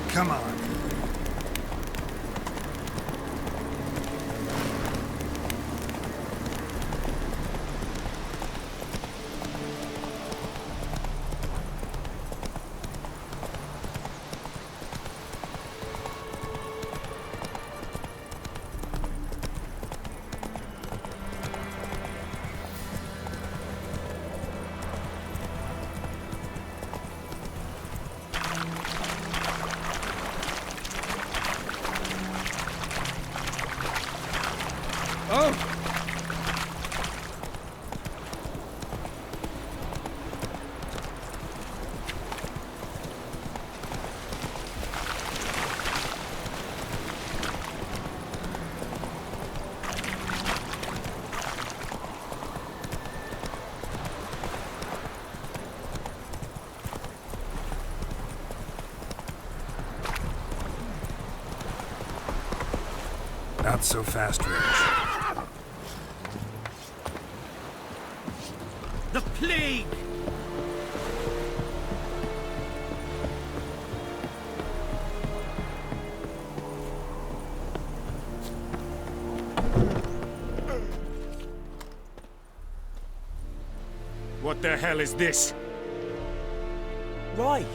A: Come on.
R: Oh!
A: Not so fast, Reg.
R: The plague! What the hell is this?
I: Right.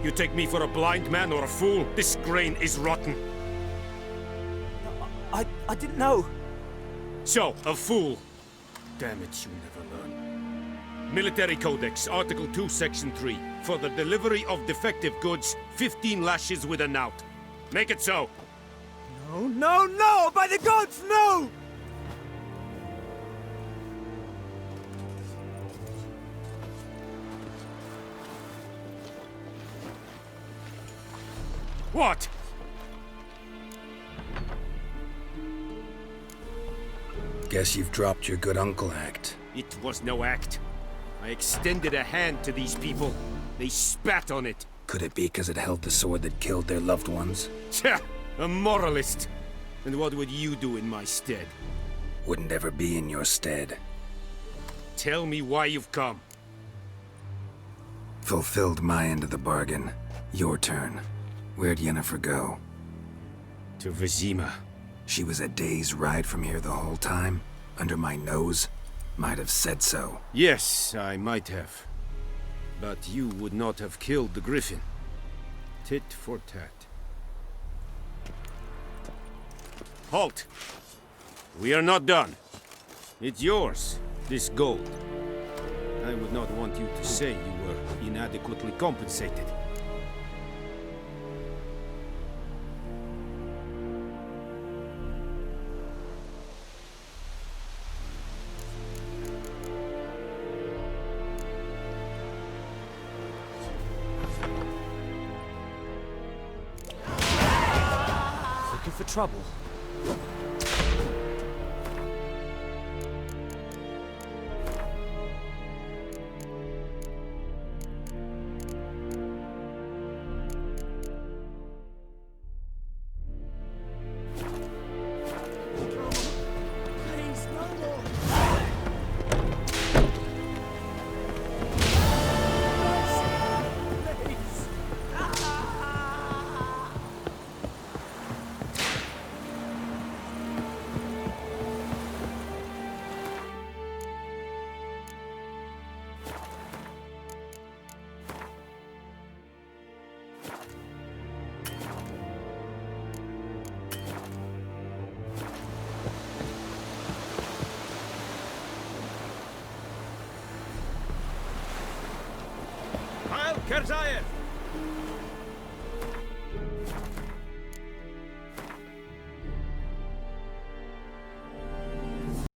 R: You take me for a blind man or a fool? This grain is rotten.
I: I didn't know.
R: So, a fool. Damn it, you never learn. Military Codex, Article 2, Section 3. For the delivery of defective goods, 15 lashes with a knout. Make it so.
I: No, no, no! By the gods, no!
R: What?
A: Guess you've dropped your good uncle act.
R: It was no act. I extended a hand to these people. They spat on it.
A: Could it be because it held the sword that killed their loved ones?
R: Tch, a moralist. And what would you do in my stead?
A: Wouldn't ever be in your stead.
R: Tell me why you've come.
A: Fulfilled my end of the bargain. Your turn. Where'd Yennefer go?
R: To Vizima.
A: She was a day's ride from here the whole time? Under my nose? Might have said so.
R: Yes, I might have. But you would not have killed the griffin. Tit for tat. Halt! We are not done. It's yours, this gold. I would not want you to say you were inadequately compensated.
I: Looking for trouble?
R: Kerzaev!